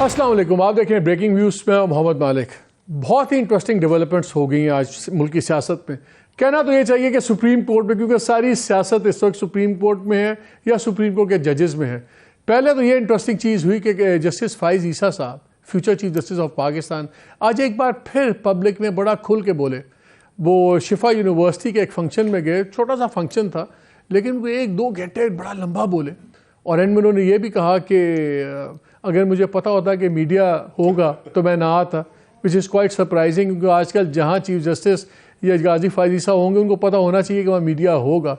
अस्सलाम वालेकुम, आप देख रहे हैं ब्रेकिंग न्यूज़ में मोहम्मद मालिक। बहुत ही इंटरेस्टिंग डेवलपमेंट्स हो गई हैं आज मुल्क की सियासत में। कहना तो ये चाहिए कि सुप्रीम कोर्ट में, क्योंकि सारी सियासत इस वक्त सुप्रीम कोर्ट में है या सुप्रीम कोर्ट के जजेस में है। पहले तो ये इंटरेस्टिंग चीज़ हुई कि जस्टिस फाइज ईसा साहब, future chief justice of Pakistan, आज एक बार फिर पब्लिक में बड़ा खुल के बोले। वो शिफा यूनिवर्सिटी के एक फंक्शन में गए, छोटा सा फंक्शन था, लेकिन वो 1-2 घंटे बड़ा लंबा बोले। और एंड में उन्होंने ये भी कहा कि अगर मुझे पता होता कि मीडिया होगा तो मैं ना आता, विच इज़ क्वाइट सरप्राइजिंग, क्योंकि आजकल जहाँ चीफ जस्टिस या गाजी फाइज ईसा होंगे उनको पता होना चाहिए कि वहाँ मीडिया होगा।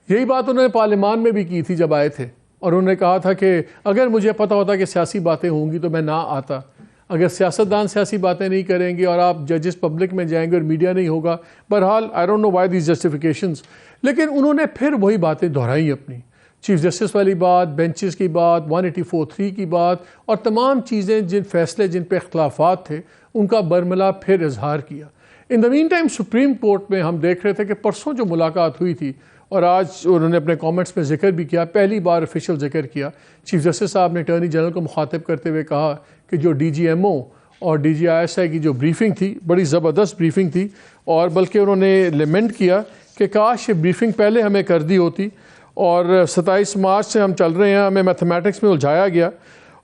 यही बात उन्होंने पार्लियामान में भी की थी जब आए थे, और उन्होंने कहा था कि अगर मुझे पता होता कि सियासी बातें होंगी तो मैं ना आता। अगर सियासतदान सियासी बातें नहीं करेंगे और आप जजेस पब्लिक में जाएंगे और मीडिया नहीं होगा, बहरहाल I don't know why these justifications. लेकिन उन्होंने फिर वही बातें दोहराई अपनी, चीफ जस्टिस वाली बात, बेंचेस की बात, 184(3) की बात, और तमाम चीज़ें, जिन फैसले जिन पे इख्तलाफात थे उनका बरमला फिर इजहार किया। In the mean time supreme court में हम देख रहे थे कि परसों जो मुलाकात हुई थी, और आज उन्होंने अपने कमेंट्स में जिक्र भी किया, पहली बार ऑफिशियल जिक्र किया, चीफ जस्टिस साहब ने अटॉर्नी जनरल को मुखातिब करते हुए कहा कि जो DGMO और DGISI की जो ब्रीफिंग थी, बड़ी ज़बरदस्त ब्रीफिंग थी, और बल्कि उन्होंने लेमेंट किया कि काश ये ब्रीफिंग पहले हमें कर दी होती। और 27 मार्च से हम चल रहे हैं, हमें मैथमेटिक्स में उलझाया गया,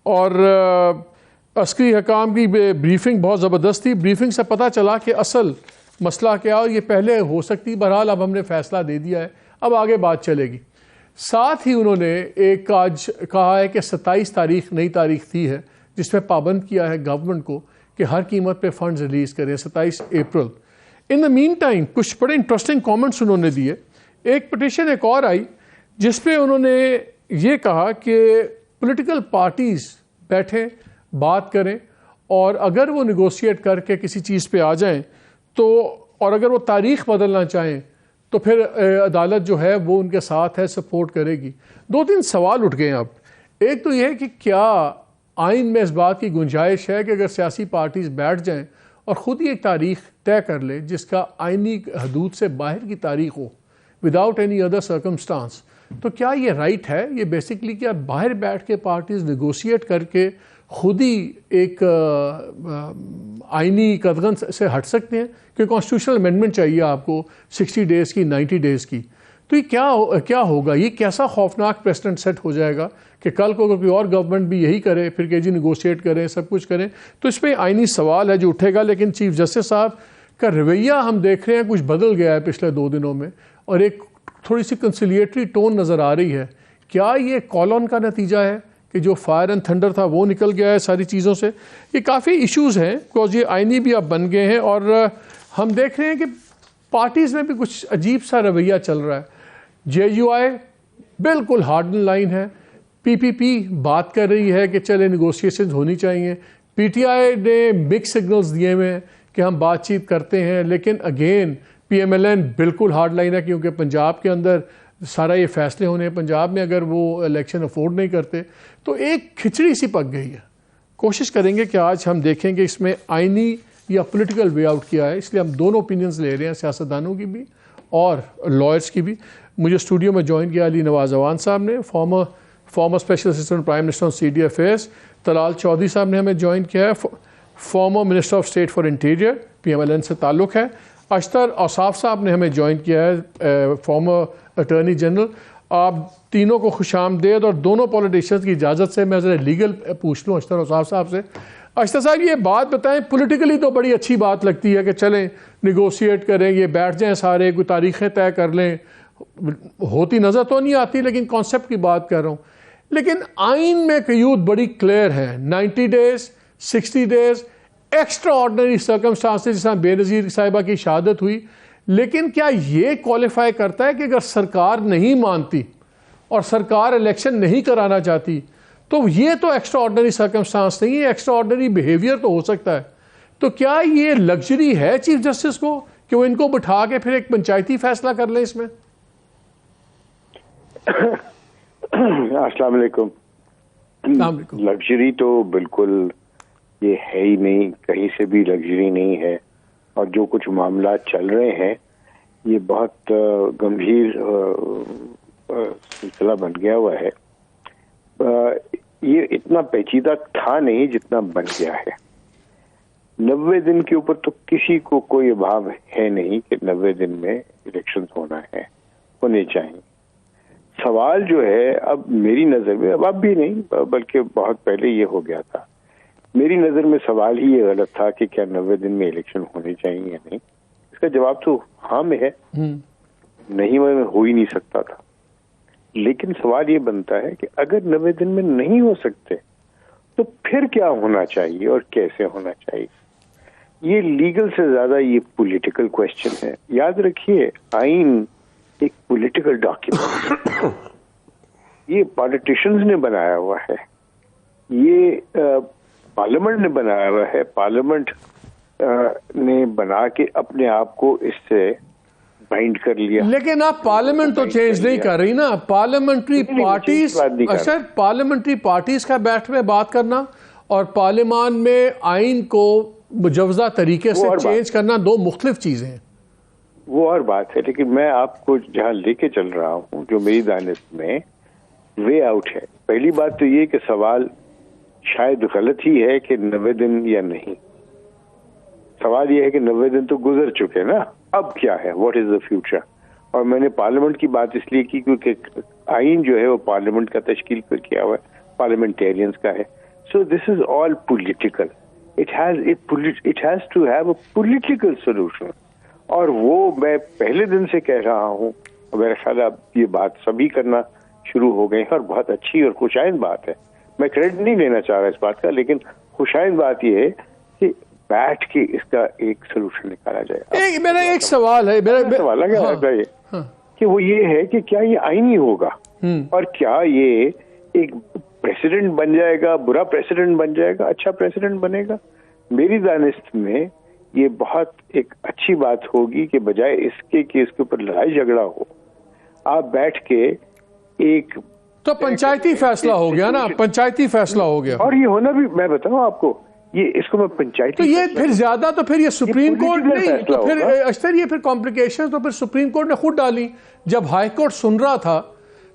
और अस्करी हकाम की ब्रीफिंग बहुत ज़बरदस्त थी। ब्रीफिंग से पता चला कि असल मसला क्या, और ये पहले हो सकती, बहरहाल अब हमने फ़ैसला दे दिया है, अब आगे बात चलेगी। साथ ही उन्होंने एक आज कहा है कि 27 तारीख नई तारीख थी है जिसमें पाबंद किया है गवर्नमेंट को कि हर कीमत पे फंड्स रिलीज़ करें, 27 अप्रैल। इन द मीन टाइम कुछ बड़े इंटरेस्टिंग कमेंट्स उन्होंने दिए। एक पिटीशन एक और आई जिसपे उन्होंने ये कहा कि पॉलिटिकल पार्टीज़ बैठें, बात करें, और अगर वो निगोशिएट करके किसी चीज़ पे आ जाएं तो, और अगर वो तारीख़ बदलना चाहें तो फिर अदालत जो है वो उनके साथ है, सपोर्ट करेगी। 2-3 सवाल उठ गए अब। एक तो ये है कि क्या आइन में इस बात की गुंजाइश है कि अगर सियासी पार्टीज़ बैठ जाएं और ख़ुद ही एक तारीख़ तय कर ले जिसका आइनी हदूद से बाहर की तारीख़ हो, विदाउट एनी अदर सर्कमस्टांस, तो क्या ये राइट है? ये बेसिकली क्या बाहर बैठ के पार्टीज़ निगोशिएट करके खुद ही एक आइनी कदगन से हट सकते हैं कि कॉन्स्टिट्यूशनल अमेंडमेंट चाहिए आपको 60 डेज़ की, 90 डेज़ की? तो ये क्या होगा? ये कैसा खौफनाक प्रेसिडेंट सेट हो जाएगा कि कल को अगर कोई और गवर्नमेंट भी यही करे, फिर के जी निगोशिएट करें, सब कुछ करें, तो इस पर आइनी सवाल है जो उठेगा। लेकिन चीफ जस्टिस साहब का रवैया हम देख रहे हैं कुछ बदल गया है पिछले 2 दिनों में, और एक थोड़ी सी कंसिलिएटरी टोन नज़र आ रही है। क्या ये कॉलोन का नतीजा है कि जो फायर एंड थंडर था वो निकल गया है सारी चीज़ों से? ये काफ़ी इश्यूज़ हैं, बिकॉज ये आइनी भी अब बन गए हैं, और हम देख रहे हैं कि पार्टीज़ में भी कुछ अजीब सा रवैया चल रहा है। JUI बिल्कुल हार्ड लाइन है, PPP बात कर रही है कि चले निगोशिएशन होनी चाहिए, PTI ने मिक्स सिग्नल्स दिए हुए हैं कि हम बातचीत करते हैं, लेकिन अगेन PMLN बिल्कुल हार्ड लाइन है, क्योंकि पंजाब के अंदर सारा ये फैसले होने हैं। पंजाब में अगर वो इलेक्शन अफोर्ड नहीं करते तो एक खिचड़ी सी पक गई है। कोशिश करेंगे कि आज हम देखेंगे इसमें आइनी या पॉलिटिकल वे आउट किया है, इसलिए हम दोनों ओपिनियंस ले रहे हैं, सियासतदानों की भी और लॉयर्स की भी। मुझे स्टूडियो में ज्वाइन किया अली नवाज अवान साहब ने, former special assistant prime minister on CD affairs. Talal Chaudhry साहब ने हमें ज्वाइन किया है, former minister of state for interior, PMLN से ताल्लुक़ है। अख्तर औसाफ साहब ने हमें ज्वाइन किया है, फॉर्मर अटॉर्नी जनरल। आप तीनों को खुशामदेद, और दोनों पॉलिटिशियंस की इजाज़त से मैं ज़रा लीगल पूछ लूँ अख्तर औसाफ साहब से। अख्तर साहब ये बात बताएं, पॉलिटिकली तो बड़ी अच्छी बात लगती है कि चलें निगोशिएट करें, ये बैठ जाएं सारे, कोई तारीखें तय कर लें, होती नज़र तो नहीं आती, लेकिन कॉन्सेप्ट की बात कर रहा हूँ। लेकिन आइन में क़यूद बड़ी क्लियर है, 90 days, 60 days, extra ordinary circumstances, जिस बेनज़ीर साहिबा की शहादत हुई। लेकिन क्या ये क्वालिफाई करता है कि अगर सरकार नहीं मानती और सरकार इलेक्शन नहीं कराना चाहती तो ये तो एक्स्ट्रा ऑर्डनरी सर्कमस्टांस नहीं है, एक्स्ट्रा ऑर्डनरी बिहेवियर तो हो सकता है। तो क्या ये लग्जरी है चीफ जस्टिस को कि वो इनको बिठा के फिर एक पंचायती फैसला कर ले इसमें? अस्सलाम वालेकुम। लग्जरी तो बिल्कुल ये है ही नहीं, कहीं से भी लग्जरी नहीं है, और जो कुछ मामला चल रहे हैं ये बहुत गंभीर सिलसिला बन गया हुआ है। ये ये इतना पेचीदा था नहीं जितना बन गया है। 90 दिन के ऊपर तो किसी को कोई अभाव है नहीं कि 90 दिन में इलेक्शन होने चाहिए। सवाल जो है अब मेरी नजर में, अब भी नहीं बल्कि बहुत पहले ये हो गया था, मेरी नजर में सवाल ही ये गलत था कि क्या 90 दिन में इलेक्शन होने चाहिए या नहीं। इसका जवाब तो हाँ में है, नहीं में हो ही नहीं सकता था। लेकिन सवाल ये बनता है कि अगर 90 दिन में नहीं हो सकते तो फिर क्या होना चाहिए और कैसे होना चाहिए। ये लीगल से ज्यादा ये पॉलिटिकल क्वेश्चन है। याद रखिए, आइन एक पॉलिटिकल डॉक्यूमेंट, ये पॉलिटिशियंस ने बनाया हुआ है, ये पार्लियामेंट ने बनाया हुआ है। पार्लियामेंट ने बना के अपने आप को इससे बाइंड कर लिया। लेकिन आप पार्लियामेंट तो चेंज नहीं कर रही ना। Parliamentary parties, sir parliamentary parties का बैठ में बात करना और पार्लियामान में आइन को मुजवजा तरीके से चेंज करना दो मुख्तलिफ चीजें हैं। वो और बात है, लेकिन मैं आपको जहां लेके चल रहा हूं, जो मेरी दानिश में वे आउट है। पहली बात तो ये कि सवाल शायद गलत ही है कि 90 दिन या नहीं। सवाल ये है कि 90 दिन तो गुजर चुके ना, अब क्या है, व्हाट इज द फ्यूचर। और मैंने पार्लियामेंट की बात इसलिए की क्योंकि आइन जो है वो पार्लियामेंट का तश्कील पर किया हुआ है, पार्लियामेंटेरियंस का है। So this is all political, it has to have a political solution. और वो मैं पहले दिन से कह रहा हूँ, मेरा ख्याल अब ये बात सभी करना शुरू हो गए हैं और बहुत अच्छी और खुशाइन बात है। मैं क्रेडिट नहीं लेना चाह रहा इस बात का, लेकिन खुशाइन बात ये है कि बैठ के इसका एक सोल्यूशन निकाला जाए। मेरा एक सवाल है, मेरा सवाल है कि वो ये है कि क्या ये आईनी होगा और क्या ये एक प्रेसिडेंट बन जाएगा, बुरा प्रेसिडेंट बन जाएगा, अच्छा प्रेसिडेंट बनेगा। मेरी दानिश में ये बहुत एक अच्छी बात होगी कि बजाय इसके कि इसके ऊपर लड़ाई झगड़ा हो, आप बैठ के एक तो पंचायती फैसला हो गया ना, पंचायती फैसला हो गया। और ये होना भी, मैं बताऊं आपको, ये इसको मैं पंचायती, तो ये फिर ज्यादा, तो फिर ये सुप्रीम कोर्ट नहीं, तो फिर अक्सर ये फिर कॉम्प्लिकेशन तो फिर सुप्रीम कोर्ट ने खुद डाली। जब हाई कोर्ट सुन रहा था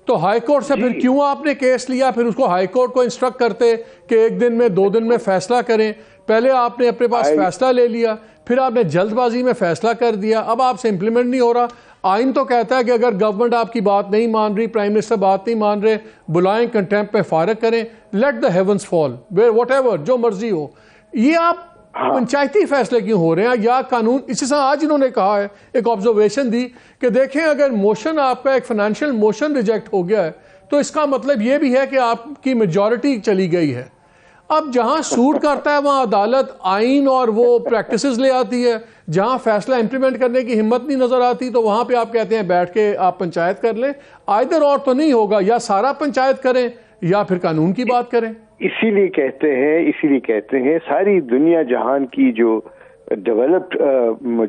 तो हाई कोर्ट से फिर क्यों आपने केस लिया, फिर उसको हाई कोर्ट को इंस्ट्रक्ट करते कि 1 दिन में 2 दिन में फैसला करें। पहले आपने अपने पास फैसला ले लिया, फिर आपने जल्दबाजी में फैसला कर दिया, अब आपसे इंप्लीमेंट नहीं हो रहा। आइन तो कहता है कि अगर गवर्नमेंट आपकी बात नहीं मान रही, प्राइम मिनिस्टर बात नहीं मान रहे, बुलाएं, कंटेम्प्ट पे फारग करें, let the heavens fall, whatever, जो मर्जी हो। ये आप पंचायती फैसले क्यों हो रहे हैं या कानून? इसी से आज इन्होंने कहा है, एक ऑब्जर्वेशन दी कि देखें अगर मोशन आपका एक फाइनेंशियल मोशन रिजेक्ट हो गया है तो इसका मतलब ये भी है कि आपकी मेजॉरिटी चली गई है। अब जहां सूट करता है वहां अदालत आइन और वो प्रैक्टिसेस ले आती है, जहां फैसला इंप्लीमेंट करने की हिम्मत नहीं नजर आती तो वहां पे आप कहते हैं बैठ के आप पंचायत कर लें। आइदर और तो नहीं होगा, या सारा पंचायत करें या फिर कानून की बात करें। इसीलिए कहते हैं सारी दुनिया जहान की जो डेवलप्ड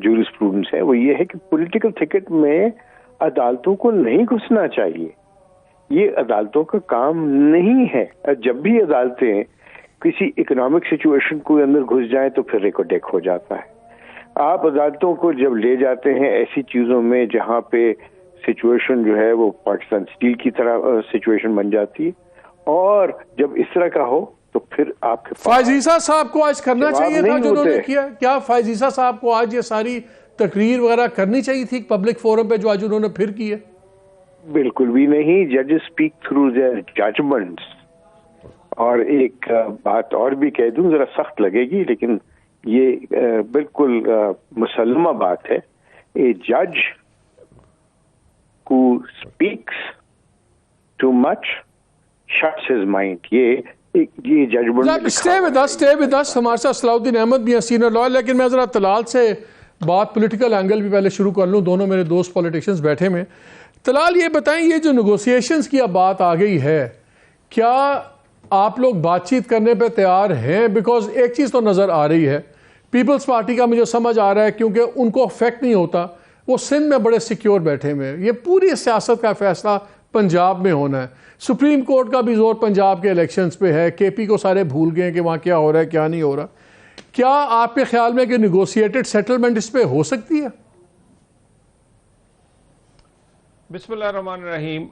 जूरिस्प्रूडेंस है वो ये है कि पॉलिटिकल थिकेट में अदालतों को नहीं घुसना चाहिए। ये अदालतों का काम नहीं है। जब भी अदालतें किसी इकोनॉमिक सिचुएशन को अंदर घुस जाए तो फिर रेकोडेक हो जाता है। आप अदालतों को जब ले जाते हैं ऐसी चीजों में जहां पे सिचुएशन जो है वो पाकिस्तान स्टील की तरह सिचुएशन बन जाती है, और जब इस तरह का हो तो फिर आपके फायजीसा साहब को आज करना चाहिए था जो उन्होंने किया। क्या फायजीसा साहब को आज ये सारी तकरीर वगैरह करनी चाहिए थी पब्लिक फोरम पे जो आज उन्होंने फिर की है? बिल्कुल भी नहीं। जजेस स्पीक थ्रू देयर जजमेंट्स। और एक बात और भी कह दूं, जरा सख्त लगेगी लेकिन ये बिल्कुल मुसल्लमा बात है। ए जज who speaks too much shuts his mind. ये जजमेंट स्टे विद अस। हमारे साथ सलाउद्दीन अहमद भी हैं, सीनियर लॉयर। लेकिन मैं जरा तलाल से बात पॉलिटिकल एंगल भी पहले शुरू कर लूं। दोनों मेरे दोस्त पॉलिटिशियंस बैठे में। तलाल ये बताएं, ये जो नेगोशिएशंस की अब बात आ गई है, क्या आप लोग बातचीत करने पे तैयार हैं? बिकॉज एक चीज़ तो नज़र आ रही है, पीपल्स पार्टी का मुझे समझ आ रहा है क्योंकि उनको अफेक्ट नहीं होता, वो सिंध में बड़े सिक्योर बैठे हुए हैं। ये पूरी सियासत का फैसला पंजाब में होना है। सुप्रीम कोर्ट का भी जोर पंजाब के इलेक्शंस पे है। केपी को सारे भूल गए कि वहाँ क्या हो रहा है क्या नहीं हो रहा। क्या आपके ख्याल में कि नेगोशिएटेड सेटलमेंट इस पे हो सकती है? बिस्मिल्लाहिर्रहमानिर्रहीम।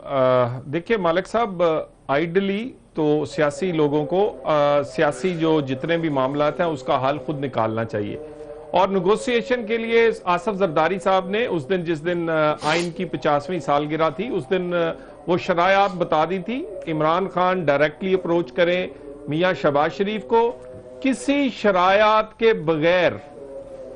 देखिए मालिक साहब, आइडली तो सियासी लोगों को सियासी जो जितने भी मामला हैं उसका हल खुद निकालना चाहिए, और नेगोशिएशन के लिए आसफ जरदारी साहब ने उस दिन, जिस दिन आइन की 50वीं सालगिरह थी, उस दिन वो शरायात बता दी थी। इमरान खान डायरेक्टली अप्रोच करें मियां शहबाज शरीफ को किसी शरायात के बगैर,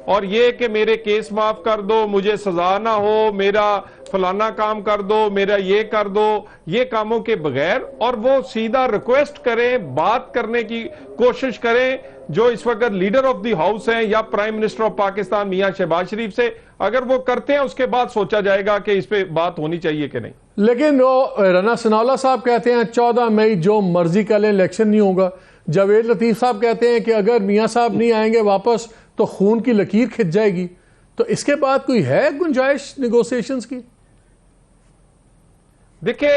और ये कि मेरे केस माफ कर दो, मुझे सजा ना हो, मेरा फलाना काम कर दो, मेरा ये कर दो, ये कामों के बगैर, और वो सीधा रिक्वेस्ट करें, बात करने की कोशिश करें जो इस वक्त लीडर ऑफ द हाउस हैं या प्राइम मिनिस्टर ऑफ पाकिस्तान मियां शहबाज शरीफ से। अगर वो करते हैं उसके बाद सोचा जाएगा कि इस पे बात होनी चाहिए कि नहीं। लेकिन वो राना सनाउल्लाह साहब कहते हैं 14 मई जो मर्जी का ले इलेक्शन नहीं होगा। जावेद लतीफ साहब कहते हैं कि अगर मियां साहब नहीं आएंगे वापस तो खून की लकीर खिंच जाएगी। तो इसके बाद कोई है गुंजाइश निगोशिएशंस की? देखिए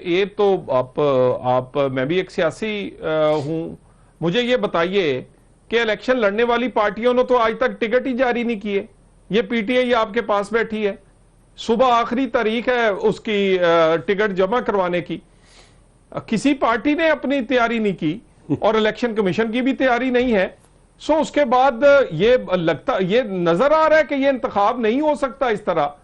ये तो आप मैं भी एक सियासी हूं, मुझे ये बताइए कि इलेक्शन लड़ने वाली पार्टियों ने तो आज तक टिकट ही जारी नहीं किए। ये पीटीआई आपके पास बैठी है, सुबह आखिरी तारीख है उसकी टिकट जमा करवाने की। किसी पार्टी ने अपनी तैयारी नहीं की और इलेक्शन कमीशन की भी तैयारी नहीं है। सो उसके बाद ये नजर आ रहा है कि ये इंतखाब नहीं हो सकता इस तरह।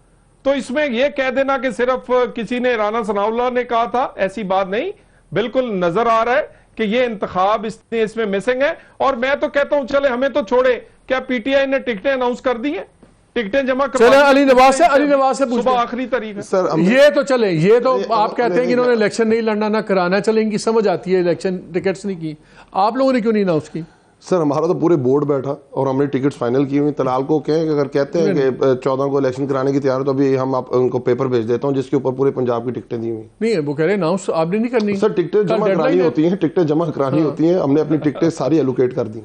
तो इसमें यह कह देना कि सिर्फ किसी ने, राना सनाउल्लाह ने कहा था, ऐसी बात नहीं। बिल्कुल नजर आ रहा है कि ये इंतखाब इसमें मिसिंग है। और मैं तो कहता हूं चले हमें तो छोड़े, क्या पीटीआई ने टिकटें अनाउंस कर दी हैं? टिकटें जमा कर अली नवाज से सुबह आखिरी तारीख है सर। ये तो चले, ये तो आप कहते हैं कि इन्होंने इलेक्शन नहीं लड़ना ना कराना, चले इनकी समझ आती है, इलेक्शन टिकट्स नहीं की। आप लोगों ने क्यों नहीं अनाउंस की? सर हमारा तो पूरे बोर्ड बैठा और हमने टिकट्स फाइनल की हुई। तलाल को कहें कि अगर कहते हैं कि 14 को इलेक्शन कराने की तैयार हो तो अभी हम आप उनको पेपर भेज देता हूं जिसके ऊपर पूरे पंजाब की टिकटें दी हुई। नहीं वो कह रहे अनाउंस आपने नहीं करनी। सर टिकटें जमा करानी होती हैं, टिकटें जमा करानी होती हैं। हमने अपनी टिकटें सारी एलोकेट कर दी,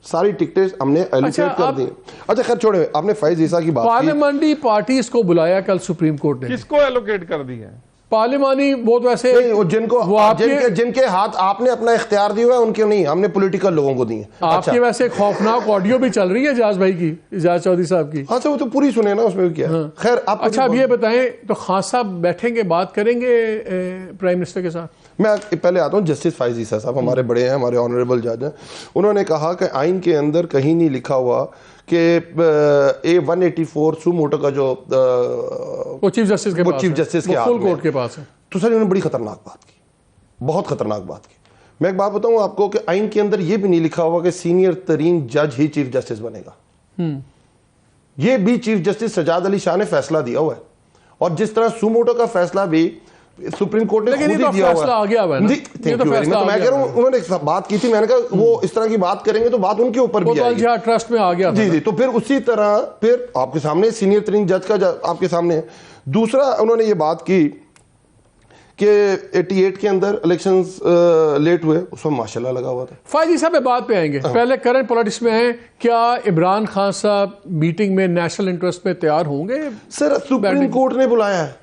सारी टिकटें हमने एलोकेट कर दी। अच्छा खैर छोड़े, आपने फैज ईसा की बात की। पार्लियामेंट्री पार्टीज को बुलाया कल सुप्रीम कोर्ट ने, किसको एलोकेट कर दी है? पार्लिमानी वो तो ऐसे नहीं, वो जिनके हाथ आपने अपना इख्तियार दिया है उनके नहीं, हमने पॉलिटिकल लोगों को दिए। आपकी अच्छा। वैसे खौफनाक ऑडियो भी चल रही है इजाज भाई की, इजाज चौधरी साहब की। अच्छा वो तो पूरी सुने ना, उसमें क्या। हाँ। खैर आप अच्छा अब ये बताएं, तो खान साहब बैठेंगे, बात करेंगे प्राइम मिनिस्टर के साथ? मैं पहले आता हूँ जस्टिस फैज ईसा साहब हमारे बड़े हैं, हमारे ऑनरेबल जज हैं। उन्होंने कहा कि आइन के अंदर कहीं नहीं लिखा हुआ कि A184 सू मोटो का जो वो चीफ जस्टिस के फुल कोर्ट के पास है। तो सर इन्होंने बड़ी खतरनाक बात की, बहुत खतरनाक बात की। मैं एक बात बताऊं आपको कि आइन के अंदर ये भी नहीं लिखा हुआ कि सीनियर तरीन जज ही चीफ जस्टिस बनेगा। ये भी चीफ जस्टिस सजाद अली शाह ने फैसला दिया हुआ है, और जिस तरह सुमोटो का फैसला भी सुप्रीम कोर्ट ने खुद ही दिया हुआ है। मैं कह रहा हूं उन्होंने बात की थी, मैंने कहा वो इस तरह की बात करेंगे तो बात उनके ऊपर भी आएगी। ट्रस्ट में आ गया जी जी। तो फिर उसी तरह फिर आपके सामने सीनियर तरीन जज का आपके सामने। दूसरा उन्होंने ये बात की कि 88 के अंदर इलेक्शंस लेट हुए, उसमें माशाल्लाह लगा हुआ था। फायजी साहब बात पे आएंगे, पहले करंट पॉलिटिक्स में है। क्या इमरान खान साहब मीटिंग में नेशनल इंटरेस्ट में तैयार होंगे? सर सुप्रीम कोर्ट ने बुलाया है,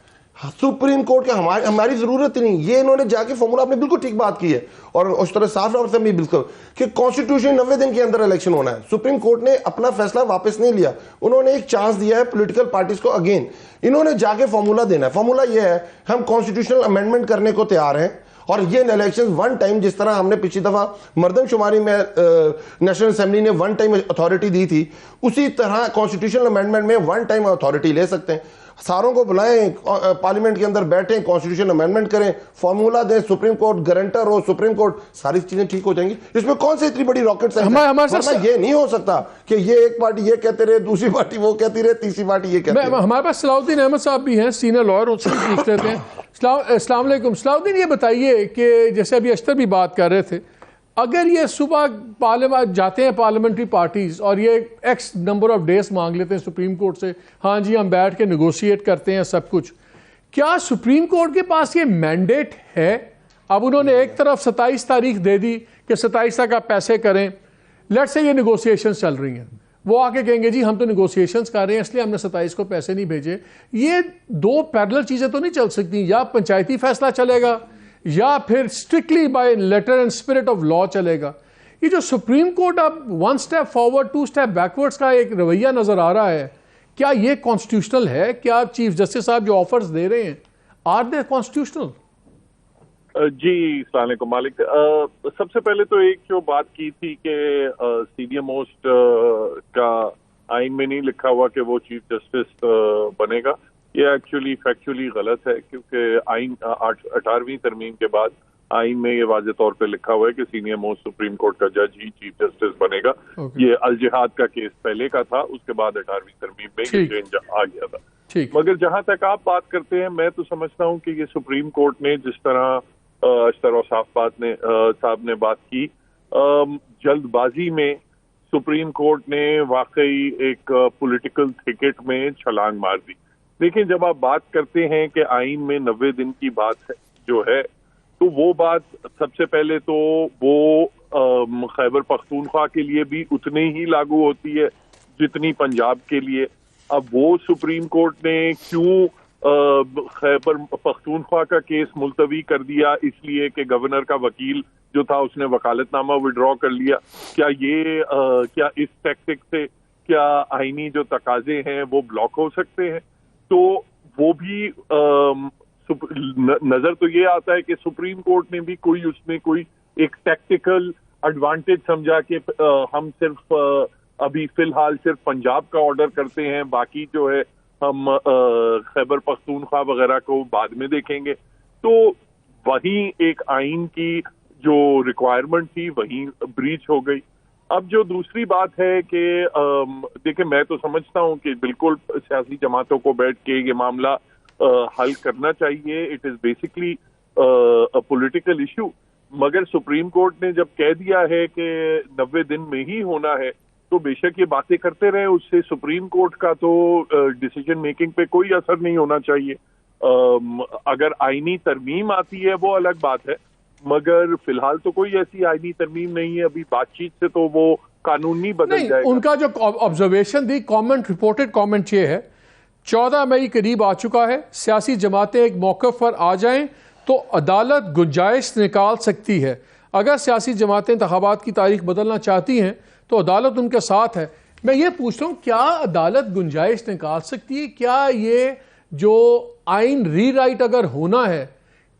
सुप्रीम कोर्ट के हमारी जरूरत नहीं। ये इन्होंने जाके फॉर्मूला, आपने बिल्कुल ठीक बात की है और उस तरह साफ से भी बिल्कुल कि कॉन्स्टिट्यूशन 90 दिन के अंदर इलेक्शन होना है। सुप्रीम कोर्ट ने अपना फैसला वापस नहीं लिया, उन्होंने एक चांस दिया है पॉलिटिकल पार्टीज को अगेन। इन्होंने जाके फॉर्मूला देना है। फॉर्मूला ये है, हम कॉन्स्टिट्यूशनल अमेंडमेंट करने को तैयार हैं और ये इलेक्शन वन टाइम, जिस तरह हमने पिछली दफा मर्दमशुमारी में नेशनल असेंबली ने वन टाइम अथॉरिटी दी थी, उसी तरह कॉन्स्टिट्यूशनल अमेंडमेंट में वन टाइम अथॉरिटी ले सकते हैं। सारों को बुलाएं, पार्लियामेंट के अंदर बैठें, कॉन्स्टिट्यूशन अमेंडमेंट करें, फॉर्मूला दें, सुप्रीम कोर्ट गारंटर हो, सुप्रीम कोर्ट, सारी चीजें ठीक हो जाएंगी। इसमें कौन सी इतनी बड़ी रॉकेट साइंस है? ये नहीं हो सकता कि ये एक पार्टी ये कहते रहे, दूसरी पार्टी वो कहती रहे, तीसरी पार्टी ये कहती रहे। हमारे पास सलाउद्दीन अहमद साहब भी हैं, सीनियर लॉयर, उनसे पूछ लेते हैं। अस्सलाम वालेकुम सलाउद्दीन, ये बताइए कि जैसे अभी अख्तर भी बात कर रहे थे, अगर ये सुबह पार्लियामेंट जाते हैं पार्लियामेंट्री पार्टीज और ये एक्स नंबर ऑफ डेज मांग लेते हैं सुप्रीम कोर्ट से, हाँ जी हम बैठ के नेगोशिएट करते हैं सब कुछ, क्या सुप्रीम कोर्ट के पास ये मैंडेट है? अब उन्होंने एक तरफ 27 तारीख दे दी कि 27 तक आप पैसे करें, लेट्स से ये नेगोशिएशंस चल रही हैं, वो आके कहेंगे जी हम तो नेगोशिएशंस कर रहे हैं इसलिए हमने 27 को पैसे नहीं भेजे। ये दो पैरेलल चीज़ें तो नहीं चल सकती, या पंचायती फैसला चलेगा या फिर strictly by letter and spirit of law चलेगा। ये जो सुप्रीम कोर्ट अब 1 स्टेप फॉरवर्ड 2 स्टेप बैकवर्ड्स का एक रवैया नजर आ रहा है, क्या ये कॉन्स्टिट्यूशनल है? क्या चीफ जस्टिस साहब जो ऑफर्स दे रहे हैं आर दे कॉन्स्टिट्यूशनल? जी अस्सलाम वालेकुम मालिक। सबसे पहले तो एक जो बात की थी कि सीनियर मोस्ट का आइन में नहीं लिखा हुआ कि वो चीफ जस्टिस बनेगा, ये एक्चुअली फैक्चुअली गलत है, क्योंकि आइन 18वीं तरमीम के बाद आइन में ये वाज़े तौर पे लिखा हुआ है कि सीनियर मोस्ट सुप्रीम कोर्ट का जज ही चीफ जस्टिस बनेगा। ये अल जिहाद का केस पहले का था, उसके बाद 18वीं तरमीम में ये चेंज आ गया था। मगर जहां तक आप बात करते हैं, मैं तो समझता हूं कि ये सुप्रीम कोर्ट ने जिस तरह अशतर साहब ने बात की, जल्दबाजी में सुप्रीम कोर्ट ने वाकई एक पॉलिटिकल थिकेट में छलांग मार दी। देखिए, जब आप बात करते हैं कि आइन में 90 दिन की बात है, जो है, तो वो बात सबसे पहले तो वो खैबर पख्तूनख्वा के लिए भी उतनी ही लागू होती है जितनी पंजाब के लिए। अब वो सुप्रीम कोर्ट ने क्यों खैबर पख्तूनख्वा का केस मुलतवी कर दिया? इसलिए कि गवर्नर का वकील जो था उसने वकालतनामा विड्रॉ कर लिया। क्या इस टैक्टिक से क्या आईनी जो तकाजे हैं वो ब्लॉक हो सकते हैं? तो वो भी नजर तो ये आता है कि सुप्रीम कोर्ट ने भी उसमें कोई एक टैक्टिकल एडवांटेज समझा कि हम सिर्फ अभी फिलहाल सिर्फ पंजाब का ऑर्डर करते हैं, बाकी जो है हम खैबर पख्तूनख्वा वगैरह को बाद में देखेंगे। तो वहीं एक आइन की जो रिक्वायरमेंट थी वहीं ब्रीच हो गई। अब जो दूसरी बात है कि देखिए, मैं तो समझता हूं कि बिल्कुल सियासी जमातों को बैठ के ये मामला हल करना चाहिए। It is basically a political issue. मगर सुप्रीम कोर्ट ने जब कह दिया है कि 90 दिन में ही होना है, तो बेशक ये बातें करते रहे, उससे सुप्रीम कोर्ट का तो डिसीजन मेकिंग पे कोई असर नहीं होना चाहिए। अगर आईनी तरमीम आती है वो अलग बात है, मगर फिलहाल तो कोई ऐसी आईनी तरमीम नहीं है। अभी बातचीत से तो वो कानून नहीं बदल जाएगा। उनका जो ऑब्जर्वेशन दी, कमेंट, रिपोर्टेड कमेंट ये है, 14 मई करीब आ चुका है, सियासी जमातें एक मौक़िफ़ पर आ जाएं तो अदालत गुंजाइश निकाल सकती है। अगर सियासी जमातें इंतखाबात की तारीख बदलना चाहती हैं तो अदालत उनके साथ है। मैं ये पूछता हूँ, क्या अदालत गुंजाइश निकाल सकती है? क्या ये जो आइन रीराइट अगर होना है,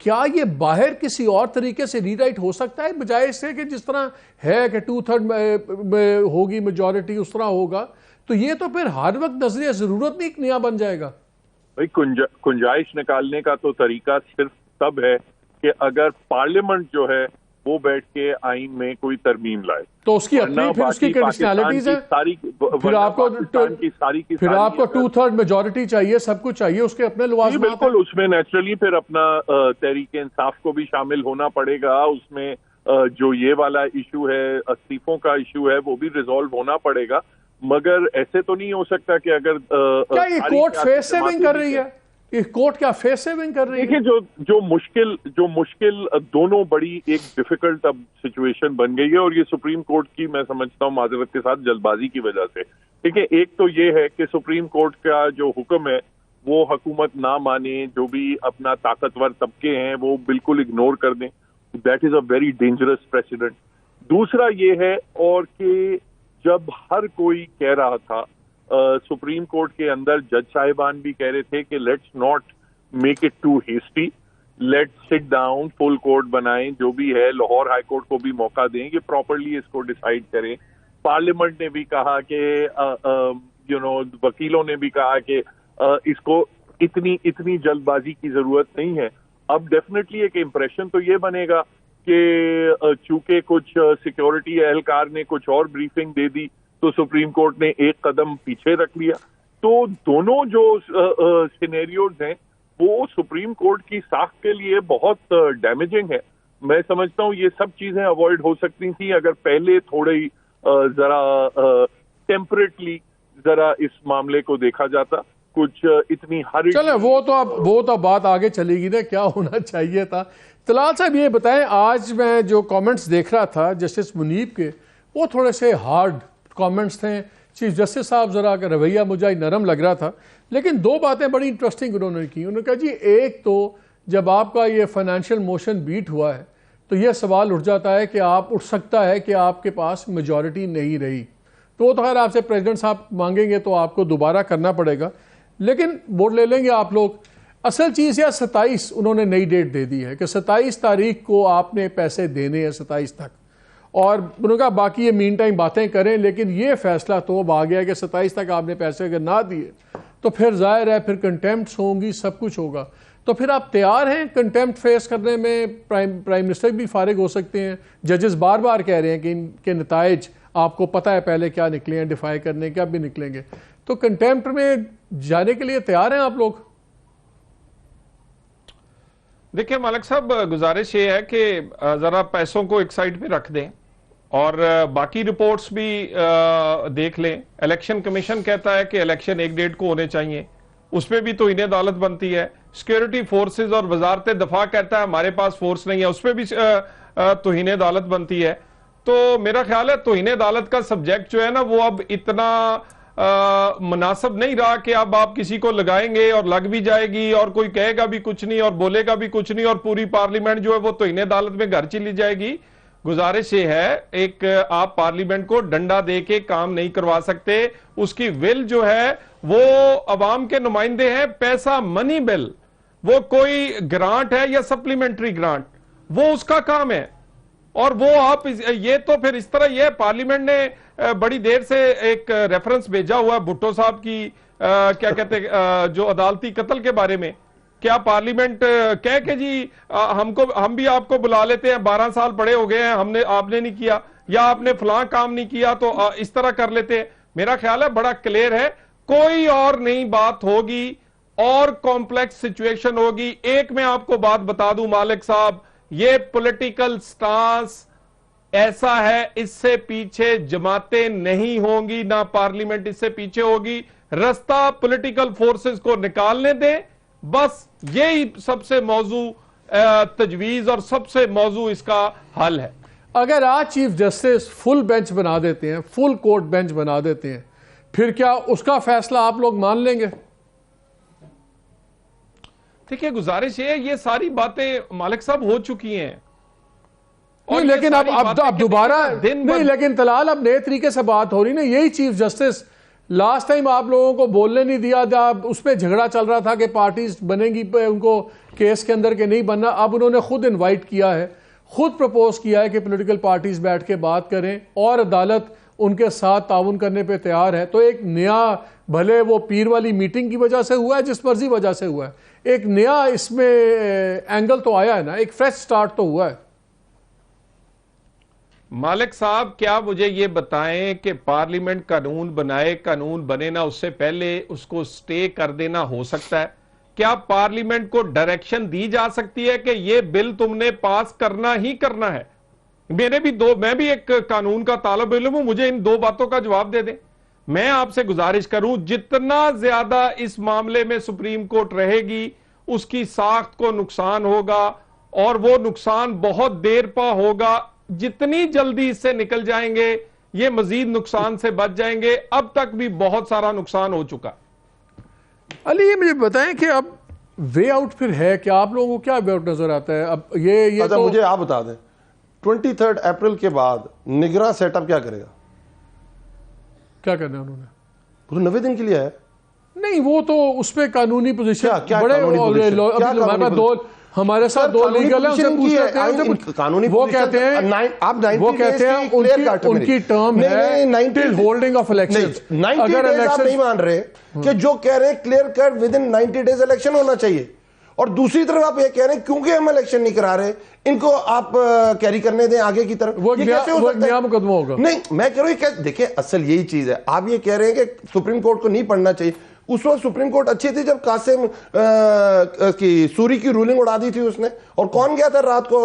क्या ये बाहर किसी और तरीके से रीराइट हो सकता है, बजाय इससे कि जिस तरह है कि 2/3 में होगी मेजॉरिटी, उस तरह होगा? तो ये तो फिर हर वक्त नजरिया जरूरत नहीं नया बन जाएगा। भाई, गुंजाइश निकालने का तो तरीका सिर्फ तब है कि अगर पार्लियामेंट जो है वो बैठ के आइन में कोई तरमीम लाए, तो उसकी अपनी फिर उसकी कंडीशनैलिटीज है। फिर आपको 2/3 मेजॉरिटी चाहिए, सब कुछ चाहिए, उसके अपने लवाज़िमात। बिल्कुल, उसमें नेचुरली फिर अपना तहरीक इंसाफ को भी शामिल होना पड़ेगा। उसमें जो ये वाला इशू है, इस्तीफों का इशू है, वो भी रिजॉल्व होना पड़ेगा। मगर ऐसे तो नहीं हो सकता कि अगर क्या ये कोर्ट फेस सेविंग कर रही है? ये कोर्ट क्या फेस सेविंग कर रही है? देखिए, जो मुश्किल दोनों बड़ी एक डिफिकल्ट अब सिचुएशन बन गई है, और ये सुप्रीम कोर्ट की, मैं समझता हूँ माजरत के साथ, जल्दबाजी की वजह से। देखिए, एक तो ये है कि सुप्रीम कोर्ट का जो हुक्म है वो हुकूमत ना माने, जो भी अपना ताकतवर तबके हैं वो बिल्कुल इग्नोर कर दें। That is a very dangerous president. दूसरा ये है, और कि जब हर कोई कह रहा था, सुप्रीम कोर्ट के अंदर जज साहिबान भी कह रहे थे कि let's not make it too hasty, let's sit down, full court बनाएं, जो भी है लाहौर हाई कोर्ट को भी मौका दें कि प्रॉपर्ली इसको डिसाइड करें। पार्लियामेंट ने भी कहा कि वकीलों ने भी कहा कि इसको इतनी जल्दबाजी की जरूरत नहीं है। अब डेफिनेटली एक इम्प्रेशन तो ये बनेगा कि चूंकि कुछ सिक्योरिटी एहलकार ने कुछ और ब्रीफिंग दे दी तो सुप्रीम कोर्ट ने एक कदम पीछे रख लिया। तो दोनों जो सिनेरियोज हैं वो सुप्रीम कोर्ट की साख के लिए बहुत डैमेजिंग है। मैं समझता हूँ ये सब चीजें अवॉइड हो सकती थी अगर पहले थोड़ी जरा टेम्परेटली जरा इस मामले को देखा जाता। कुछ इतनी हरी चले वो तो बात आगे चलेगी ना, क्या होना चाहिए था। तलाल साहब ये बताएं, आज मैं जो कमेंट्स देख रहा था जस्टिस मुनीब के, वो थोड़े से हार्ड कमेंट्स थे। चीफ जस्टिस साहब जरा का रवैया मुझे नरम लग रहा था, लेकिन दो बातें बड़ी इंटरेस्टिंग उन्होंने की। उन्होंने कहा जी, एक तो जब आपका ये फाइनेंशियल मोशन बीट हुआ है तो यह सवाल उठ जाता है कि आप उठ सकता है कि आपके पास मेजॉरिटी नहीं रही, तो वो तो खैर आपसे प्रेसिडेंट साहब मांगेंगे तो आपको दोबारा करना पड़ेगा, लेकिन वोट ले लेंगे आप लोग। असल चीज़ है 27 उन्होंने नई डेट दे दी है कि 27 तारीख को आपने पैसे देने हैं 27 तक, और उन्होंने कहा बाकी ये मीन टाइम बातें करें, लेकिन ये फैसला तो अब आ गया कि 27 तक आपने पैसे अगर ना दिए तो फिर जाहिर है फिर कंटेम्प्ट होंगी, सब कुछ होगा। तो फिर आप तैयार हैं कंटेम्प्ट फेस करने में? प्राइम मिनिस्टर भी फारिग हो सकते हैं, जजेस बार बार कह रहे हैं कि इनके नताइज आपको पता है पहले क्या निकले हैं, डिफाई करने के अब भी निकलेंगे, तो कंटेम्प्ट में जाने के लिए तैयार हैं आप लोग? देखिए मालिक साहब, गुजारिश ये है कि जरा पैसों को एक साइड पे रख दें और बाकी रिपोर्ट्स भी देख लें। इलेक्शन कमीशन कहता है कि इलेक्शन एक डेट को होने चाहिए, उसमें भी तौहीन अदालत बनती है। सिक्योरिटी फोर्सेस और वजारत दफा कहता है हमारे पास फोर्स नहीं है, उसमें भी तौहीन अदालत बनती है। तो मेरा ख्याल है तौहीन अदालत का सब्जेक्ट जो है ना वो अब इतना मुनासिब नहीं रहा कि अब आप किसी को लगाएंगे और लग भी जाएगी और कोई कहेगा भी कुछ नहीं और बोलेगा भी कुछ नहीं और पूरी पार्लियामेंट जो है वो तौहीन अदालत में घर चली जाएगी। गुजारिश ये है, एक आप पार्लियामेंट को डंडा दे के काम नहीं करवा सकते, उसकी विल जो है वो अवाम के नुमाइंदे हैं। पैसा मनी बिल, वो कोई ग्रांट है या सप्लीमेंट्री ग्रांट, वो उसका काम है। और वो आप ये तो फिर इस तरह ये पार्लियामेंट ने बड़ी देर से एक रेफरेंस भेजा हुआ है भुट्टो साहब की क्या कहते जो अदालती कत्ल के बारे में। क्या पार्लियामेंट कह के जी हम भी आपको बुला लेते हैं, 12 साल बड़े हो गए हैं, आपने नहीं किया या आपने फलां काम नहीं किया तो इस तरह कर लेते हैं। मेरा ख्याल है बड़ा क्लियर है, कोई और नई बात होगी और कॉम्प्लेक्स सिचुएशन होगी। एक मैं आपको बात बता दूं मालिक साहब, ये पॉलिटिकल स्टांस ऐसा है, इससे पीछे जमातें नहीं होंगी, ना पार्लियामेंट इससे पीछे होगी। रास्ता पॉलिटिकल फोर्सेस को निकालने दें, बस यही सबसे मौजू तजवीज और सबसे मौजू इसका हल है। अगर आज चीफ जस्टिस फुल बेंच बना देते हैं, फुल कोर्ट बेंच बना देते हैं, फिर क्या उसका फैसला आप लोग मान लेंगे? देखिए गुजारिश ये सारी बातें मालिक साहब हो चुकी हैं नहीं, लेकिन अब दोबारा नहीं, लेकिन तलाल अब नए तरीके से बात हो रही ना। यही चीफ जस्टिस लास्ट टाइम आप लोगों को बोलने नहीं दिया, जब उस पर झगड़ा चल रहा था कि पार्टीज बनेंगी, उनको केस के अंदर के नहीं बनना, अब उन्होंने खुद इनवाइट किया है, खुद प्रपोज किया है कि पॉलिटिकल पार्टीज बैठ के बात करें और अदालत उनके साथ ताउन करने पे तैयार है। तो एक नया, भले वो पीर वाली मीटिंग की वजह से हुआ है, जिस मर्जी वजह से हुआ है, एक नया इसमें एंगल तो आया है ना, एक फ्रेश स्टार्ट तो हुआ है। मालिक साहब क्या मुझे ये बताएं कि पार्लियामेंट कानून बनाए, कानून बने ना उससे पहले उसको स्टे कर देना हो सकता है? क्या पार्लियामेंट को डायरेक्शन दी जा सकती है कि ये बिल तुमने पास करना ही करना है? मैं भी एक कानून का तालिब इल्म हूं, मुझे इन दो बातों का जवाब दे दें। मैं आपसे गुजारिश करूं, जितना ज्यादा इस मामले में सुप्रीम कोर्ट रहेगी उसकी साख्त को नुकसान होगा और वो नुकसान बहुत देर पा होगा। जितनी जल्दी इससे निकल जाएंगे ये मजीद नुकसान से बच जाएंगे। अब तक भी बहुत सारा नुकसान हो चुका। अली ये मुझे बताएं कि अब वे आउट फिर है क्या? आप लोगों को क्या वे आउट नजर आता है? अब ये अच्छा, तो मुझे आप बता दें 23 अप्रैल के बाद निगरान सेटअप क्या करेगा? क्या करना उन्होंने? पूरे 90 दिन के लिए है। नहीं, वो तो उस पर कानूनी पोजीशन क्या बड़े हमारे हमारे साथ दो लीगल है, कानूनी वो कहते हैं उनकी टर्म है होल्डिंग ऑफ इलेक्शन। 90 डेज आप नहीं मान रहे कि जो कह रहे हैं clear cut with in 90 days election होना चाहिए, और दूसरी तरफ आप ये कह रहे हैं क्योंकि हम इलेक्शन नहीं करा रहे इनको आप कैरी करने दें आगे की तरफ। वो कैसे हो सकता है? मुकदमा होगा। नहीं, मैं कह रहा हूं देखिए असल यही चीज है। आप ये कह रहे हैं कि सुप्रीम कोर्ट को नहीं पढ़ना चाहिए। उस वक्त सुप्रीम कोर्ट अच्छी थी जब कासिम की सूरी की रूलिंग उड़ा दी थी उसने, और कौन गया था रात को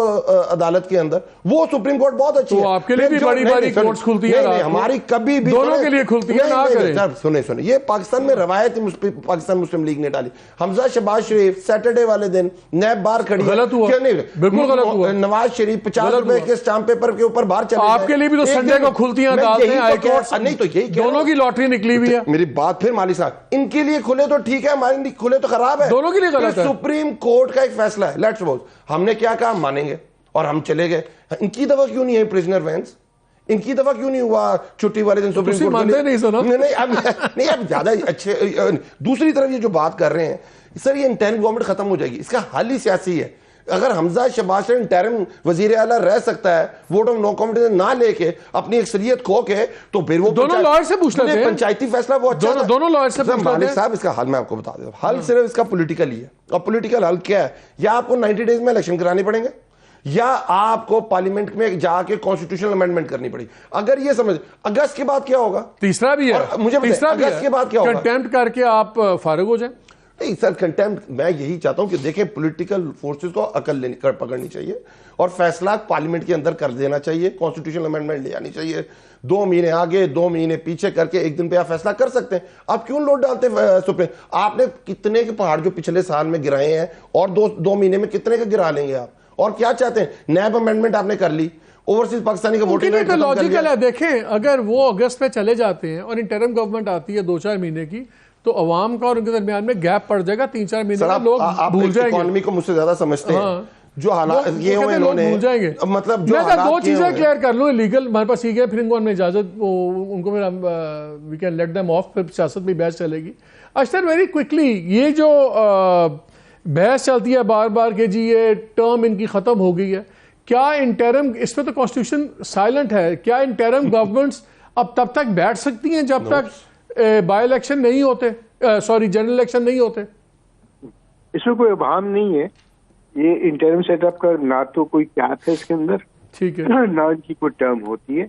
अदालत के अंदर? वो सुप्रीम कोर्ट बहुत अच्छी है। आपके लिए भी बड़ी कोर्ट्स खुलती है, हमारी कभी भी दोनों के लिए खुलती है ना करें। सुने ये पाकिस्तान में रवायत पाकिस्तान मुस्लिम लीग ने डाली। हमजा शहबाज शरीफ सैटरडे वाले दिन नैब बार खड़ी, गलत हुआ, बिल्कुल गलत हुआ। नवाज शरीफ 50 रुपए के स्टाम्प पेपर के ऊपर बाहर चले। आपके लिए भी तो संडे को खुलती है अदालतें, नहीं तो यही दोनों की लॉटरी निकली हुई है। मेरी बात फिर माली साहब, इनके लिए खुले तो ठीक है, हमारे लिए खुले तो खराब है। दोनों के लिए गलत है। सुप्रीम कोर्ट का एक फैसला है, लेट्स सपोज हमने क्या कहा, मानेंगे और हम चले गए। इनकी दफा क्यों नहीं है प्रिजनर वैन्स? इनकी दफा क्यों नहीं हुआ छुट्टी वाले दिन सुप्रीम कोर्ट मानते नहीं सो ना? नहीं अब ज्यादा अच्छे। दूसरी तरफ ये जो बात कर रहे हैं सर, ये इंटरिम गवर्नमेंट खत्म हो जाएगी, इसका हल ही सियासी है। अगर हमजा शहबाज इंटरिम वजीर आला रह सकता है वोट ऑफ नो कॉन्फिडेंस ना लेके अपनी अक्सरियत खो के, तो फिर वो दोनों लॉयर से पूछ लेते हैं, पंचायती फैसला वो अच्छा दोनों लॉयर से पूछ लेते हैं। मालिक साहब इसका हल मैं आपको बता देता हूं, हल सिर्फ इसका पॉलिटिकल ही है। और पॉलिटिकल हल क्या है? या आपको 90 डेज में इलेक्शन कराने पड़ेंगे, या आपको पार्लियामेंट में जाके कॉन्स्टिट्यूशनल अमेंडमेंट करनी पड़ेगी। अगर ये समझ, अगस्त के बाद क्या होगा? तीसरा भी है, मुझे तीसरा भी अगस्त के बाद क्या होगा? कंटेम्प्ट करके आप फारिग हो जाए। नहीं सर, कंटेम्प्ट मैं यही चाहता हूं कि देखें, पॉलिटिकल फोर्सेस को अकल पकड़नी चाहिए और फैसला पार्लियामेंट के अंदर कर देना चाहिए, कॉन्स्टिट्यूशनल अमेंडमेंट ले आनी चाहिए। 2 महीने आगे 2 महीने पीछे करके एक दिन पे आप फैसला कर सकते हैं। आप क्यों लोड डालते हैं सुप्रीम? आपने कितने के पहाड़ जो पिछले साल में गिराए हैं और 2 महीने में कितने के गिरा लेंगे आप? और क्या चाहते हैं? नैब अमेंडमेंट आपने कर ली, ओवरसीज पाकिस्तानी का वोटिंग राइट लॉजिकल है। देखें, अगर वो अगस्त में चले जाते हैं और इंटरिम गवर्नमेंट आती है 2-4 महीने की, तो अवाम का और उनके दरमियान में गैप पड़ जाएगा 3-4 महीने का। लोग भूल जाएंगे, इकोनॉमी को मुझसे ज्यादा समझते हैं। जो हालात ये हुए इन्होंने भूल जाएंगे। मतलब जो मैं 2 चीजें क्लियर कर लूं, लीगल हमारे पास सीखे, फिर इनको हमने इजाजत, उनको we can let them off, फिर सियासत में बहस चलेगी। अशर वेरी क्विकली, ये जो बहस चलती है बार बार कि जी ये टर्म इनकी खत्म हो गई है, क्या इंटरिम, इसमें तो कॉन्स्टिट्यूशन साइलेंट है, क्या इंटरिम गवर्नमेंट्स अब तब तक बैठ सकती हैं जब तक बाय इलेक्शन नहीं होते, सॉरी जनरल इलेक्शन नहीं होते? इसमें कोई अभाम नहीं है। ये इंटरिम सेटअप का ना तो कोई कैप है इसके अंदर, ठीक है, ना इनकी कोई टर्म होती है।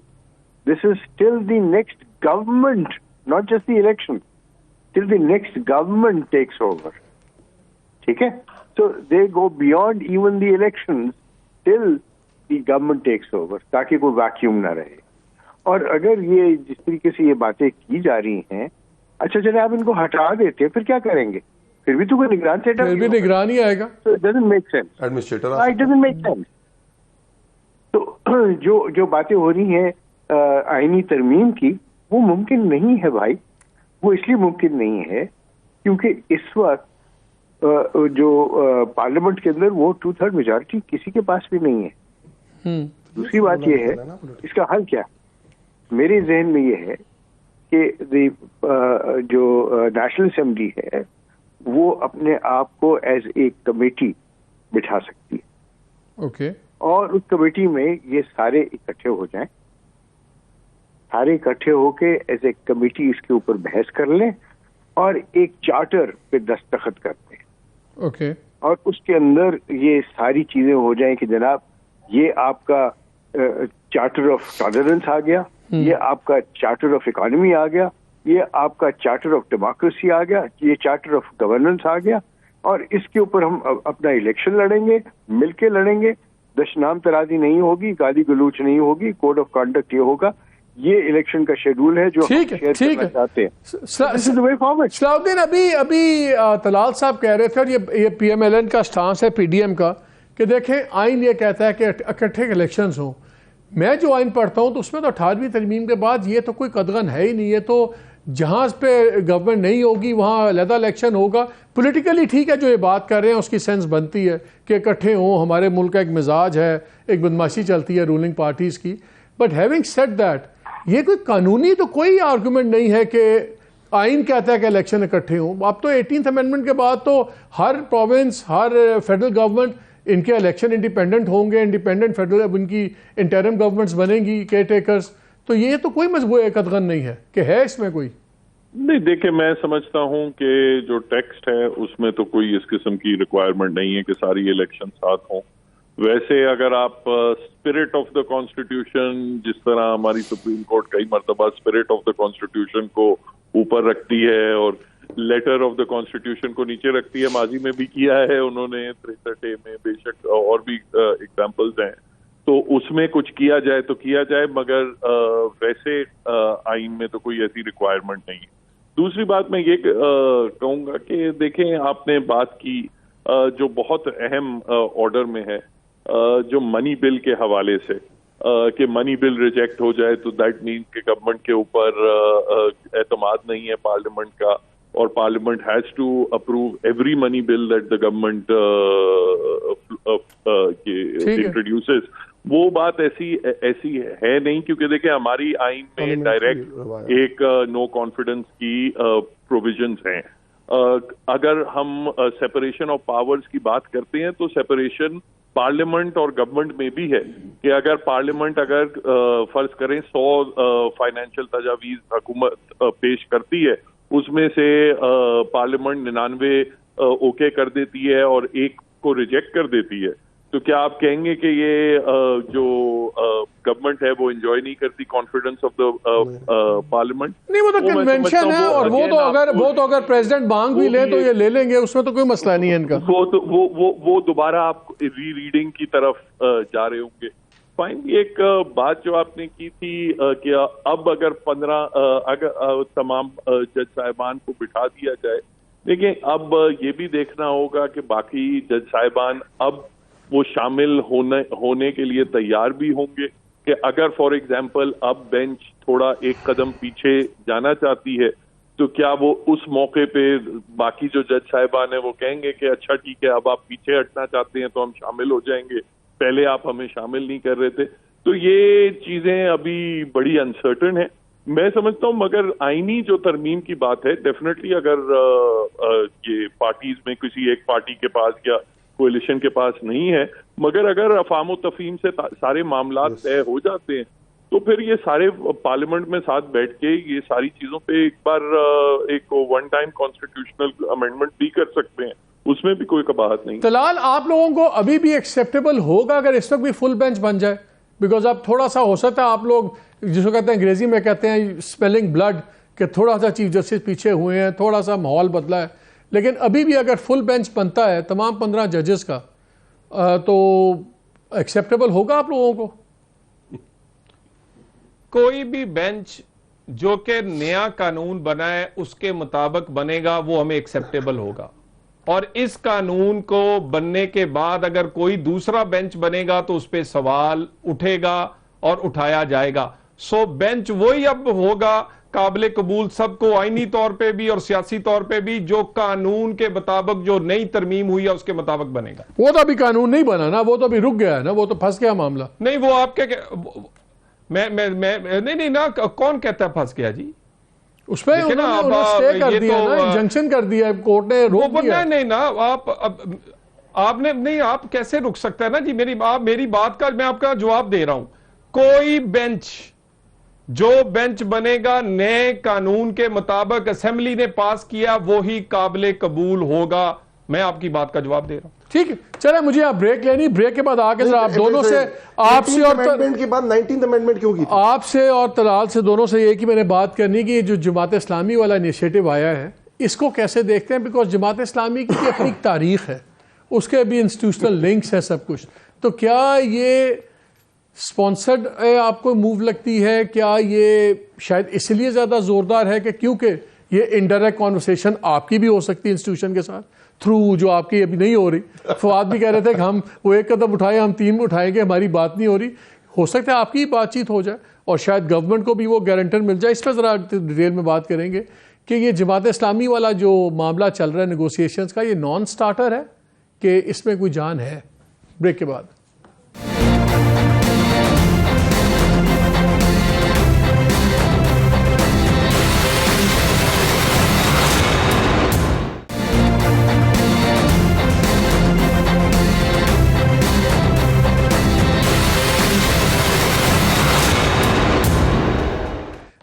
This is till the next government, not just the election, till the next government takes over. ठीक है, so they go beyond even the elections till the government takes over, ताकि कोई वैक्यूम ना रहे। और अगर ये जिस तरीके से ये बातें की जा रही हैं, अच्छा चले आप इनको हटा देते फिर क्या करेंगे? फिर भी तो कोई निगरान सेटअप, फिर भी निगरान ही आएगा। So it doesn't make sense. Administrator, It doesn't make sense. तो जो बातें हो रही हैं आईनी तरमीम की, वो मुमकिन नहीं है भाई। वो इसलिए मुमकिन नहीं है क्योंकि इस वक्त जो पार्लियामेंट के अंदर वो 2/3 मेजॉरिटी किसी के पास भी नहीं है। दूसरी बात ये है, इसका हल क्या? मेरे जहन में ये है कि जो नेशनल असेंबली है वो अपने आप को एज एक कमेटी बिठा सकती है। ओके। और उस कमेटी में ये सारे इकट्ठे हो जाएं, सारे इकट्ठे होके एज ए कमेटी इसके ऊपर बहस कर लें और एक चार्टर पे दस्तखत कर दें। ओके। और उसके अंदर ये सारी चीजें हो जाएं कि जनाब ये आपका चार्टर ऑफ टॉलरेंस आ गया, ये आपका चार्टर ऑफ इकोनॉमी आ गया, ये आपका चार्टर ऑफ डेमोक्रेसी आ गया, ये चार्टर ऑफ गवर्नेंस आ गया, और इसके ऊपर हम अपना इलेक्शन लड़ेंगे, मिलके लड़ेंगे। दशनाम तराजी नहीं होगी, गाली गलूच नहीं होगी, कोड ऑफ कंडक्ट ये होगा। ये इलेक्शन का शेड्यूल है जो ठीक है, ठीक है, चाहते हैं। सलाउद्दीन, अभी तलाल साहब कह रहे थे, और ये PMLN का स्टांस है, PDM का, कि देखें आइन ये कहता है कि इकट्ठे इलेक्शंस हों। मैं जो आइन पढ़ता हूँ तो उसमें तो 18वीं तरमीम के बाद ये तो कोई कदगन है ही नहीं है। तो जहाँ पे गवर्नमेंट नहीं होगी वहाँ अलहदा इलेक्शन होगा। पॉलिटिकली ठीक है, जो ये बात कर रहे हैं उसकी सेंस बनती है कि इकट्ठे हों। हमारे मुल्क का एक मिजाज है, एक बदमाशी चलती है रूलिंग पार्टीज़ की। बट हैविंग सेड दैट, ये कोई कानूनी तो कोई आर्गूमेंट नहीं है कि आइन कहता है कि इलेक्शन इकट्ठे हों। अब तो 18th अमेंडमेंट के बाद तो हर प्रोविंस, हर फेडरल गवर्नमेंट, इनके इलेक्शन इंडिपेंडेंट होंगे, इंडिपेंडेंट फेडरल, अब उनकी इंटरिम गवर्नमेंट्स बनेंगी, केयर टेकर्स। तो ये तो कोई मजबूर कदगन नहीं है कि है इसमें कोई नहीं। देखिए, मैं समझता हूं कि जो टेक्स्ट है उसमें तो कोई इस किस्म की रिक्वायरमेंट नहीं है कि सारी इलेक्शन साथ हों। वैसे अगर आप स्पिरिट ऑफ द कॉन्स्टिट्यूशन, जिस तरह हमारी सुप्रीम कोर्ट कई मरतबा स्पिरिट ऑफ द कॉन्स्टिट्यूशन को ऊपर रखती है और लेटर ऑफ द कॉन्स्टिट्यूशन को नीचे रखती है, माजी में भी किया है उन्होंने 63A में, बेशक और भी एग्जाम्पल्स हैं, तो उसमें कुछ किया जाए तो किया जाए, मगर वैसे आइन में तो कोई ऐसी रिक्वायरमेंट नहीं है। दूसरी बात मैं ये कहूँगा कि देखें, आपने बात की जो बहुत अहम ऑर्डर में है, जो मनी बिल के हवाले से, कि मनी बिल रिजेक्ट हो जाए तो दैट मीन्स कि गवर्नमेंट के ऊपर एतमाद नहीं है पार्लियामेंट का, और parliament has to approve every money bill that the government introduces. वो बात ऐसी है नहीं, क्योंकि देखिए हमारी आइन में डायरेक्ट एक नो कॉन्फिडेंस की प्रोविजंस हैं। अगर हम सेपरेशन ऑफ पावर्स की बात करते हैं तो सेपरेशन पार्लियामेंट और गवर्नमेंट में भी है कि अगर पार्लियामेंट अगर फर्ज करें 100 फाइनेंशियल तजावीज हुकूमत पेश करती है, उसमें से पार्लियामेंट 99 ओके कर देती है और एक को रिजेक्ट कर देती है, तो क्या आप कहेंगे कि ये जो गवर्नमेंट है वो एंजॉय नहीं करती कॉन्फिडेंस ऑफ द पार्लियामेंट? नहीं, वो तो कन्वेंशन है, और वो तो अगर प्रेसिडेंट मांग भी ले तो ये ले लेंगे, उसमें तो कोई मसला नहीं है इनका। वो दोबारा आप री रीडिंग की तरफ जा रहे होंगे। फाइनली एक बात जो आपने की थी कि अब अगर 15 अगर तमाम जज साहिबान को बिठा दिया जाए, देखिए अब ये भी देखना होगा कि बाकी जज साहिबान अब वो शामिल होने के लिए तैयार भी होंगे कि अगर फॉर एग्जांपल अब बेंच थोड़ा एक कदम पीछे जाना चाहती है, तो क्या वो उस मौके पे बाकी जो जज साहिबान है वो कहेंगे कि अच्छा ठीक है, अब आप पीछे हटना चाहते हैं तो हम शामिल हो जाएंगे, पहले आप हमें शामिल नहीं कर रहे थे। तो ये चीजें अभी बड़ी अनसर्टन है। मैं समझता हूँ मगर आईनी जो तरमीम की बात है, डेफिनेटली अगर ये पार्टीज में किसी एक पार्टी के पास या कोalition के पास नहीं है, मगर अगर अफाम तफहीम से सारे मामला तय हो जाते हैं तो फिर ये सारे पार्लियामेंट में साथ बैठ के ये सारी चीजों पे एक बार एक वन टाइम कॉन्स्टिट्यूशनल अमेंडमेंट भी कर सकते हैं, उसमें भी कोई कबाहत नहीं। तलाल, आप लोगों को अभी भी एक्सेप्टेबल होगा अगर इस वक्त भी फुल बेंच बन जाए? बिकॉज अब थोड़ा सा हो सकता है आप लोग जिसको कहते हैं अंग्रेजी में कहते हैं स्मेलिंग ब्लड, कि थोड़ा सा चीफ जस्टिस पीछे हुए हैं, थोड़ा सा माहौल बदला है, लेकिन अभी भी अगर फुल बेंच बनता है तमाम 15 जजेस का, तो एक्सेप्टेबल होगा आप लोगों को? कोई भी बेंच जो कि नया कानून बनाए उसके मुताबिक बनेगा वो हमें एक्सेप्टेबल होगा, और इस कानून को बनने के बाद अगर कोई दूसरा बेंच बनेगा तो उस पर सवाल उठेगा और उठाया जाएगा। सो बेंच वही अब होगा काबिल कबूल सबको, आईनी तौर पे भी और सियासी तौर पे भी, जो कानून के मुताबिक जो नई तरमीम हुई है उसके मुताबिक बनेगा। वो तो अभी कानून नहीं बना ना, वो तो अभी रुक गया है ना, वो तो फंस गया मामला। नहीं, वो आपके मैं नहीं ना, कौन कहता है फंस गया जी? उसमें उन्होंने स्टे कर दिया ना, इंजंक्शन कर दिया कोर्ट ने, रोक दिया। नहीं ना, आपने नहीं, आप कैसे रुक सकता है ना जी? मेरी बात का मैं आपका जवाब दे रहा हूं। कोई बेंच जो बेंच बनेगा नए कानून के मुताबिक असेंबली ने पास किया वो ही काबिल कबूल होगा। मैं आपकी बात का जवाब दे रहा हूं। ठीक है, चले मुझे आप ब्रेक लेनी, ब्रेक के बाद आके जरा आप दोनों से, आपसे और अमेंडमेंट के बाद 19th अमेंडमेंट क्यों की? आपसे और तलाल से दोनों से एक ही मैंने बात करनी कि जो जमात इस्लामी वाला इनिशिएटिव आया है इसको कैसे देखते हैं? बिकॉज जमात इस्लामी की अपनी तारीख है, उसके भी इंस्टीट्यूशनल लिंक्स है सब कुछ, तो क्या ये स्पॉन्सर्ड आपको मूव लगती है? क्या ये शायद इसलिए ज़्यादा ज़ोरदार है कि क्योंकि ये इनडायरेक्ट कॉन्वर्सेशन आपकी भी हो सकती है इंस्टीट्यूशन के साथ थ्रू, जो आपकी अभी नहीं हो रही। फवाद भी कह रहे थे कि हम वो एक कदम उठाए, हम 3 उठाएंगे, हमारी बात नहीं हो रही। हो सकता है आपकी बातचीत हो जाए और शायद गवर्नमेंट को भी वो गारंटर मिल जाए। इस पर ज़रा डिटेल में बात करेंगे कि ये जमात इस्लामी वाला जो मामला चल रहा है नेगोशिएशंस का, ये नॉन स्टार्टर है कि इसमें कोई जान है? ब्रेक के बाद।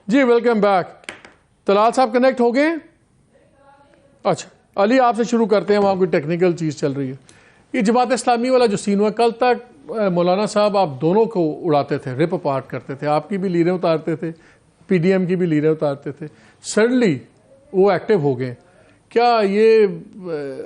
जी वेलकम बैक। तलाल साहब कनेक्ट हो गए? अच्छा अली, आपसे शुरू करते हैं, वहाँ कोई टेक्निकल चीज़ चल रही है। ये जमात इस्लामी वाला जो सीन हुआ, कल तक मौलाना साहब आप दोनों को उड़ाते थे, रिप अपार्ट करते थे, आपकी भी लीरें उतारते थे, पीडीएम की भी लीरें उतारते थे, सडनली वो एक्टिव हो गए। क्या ये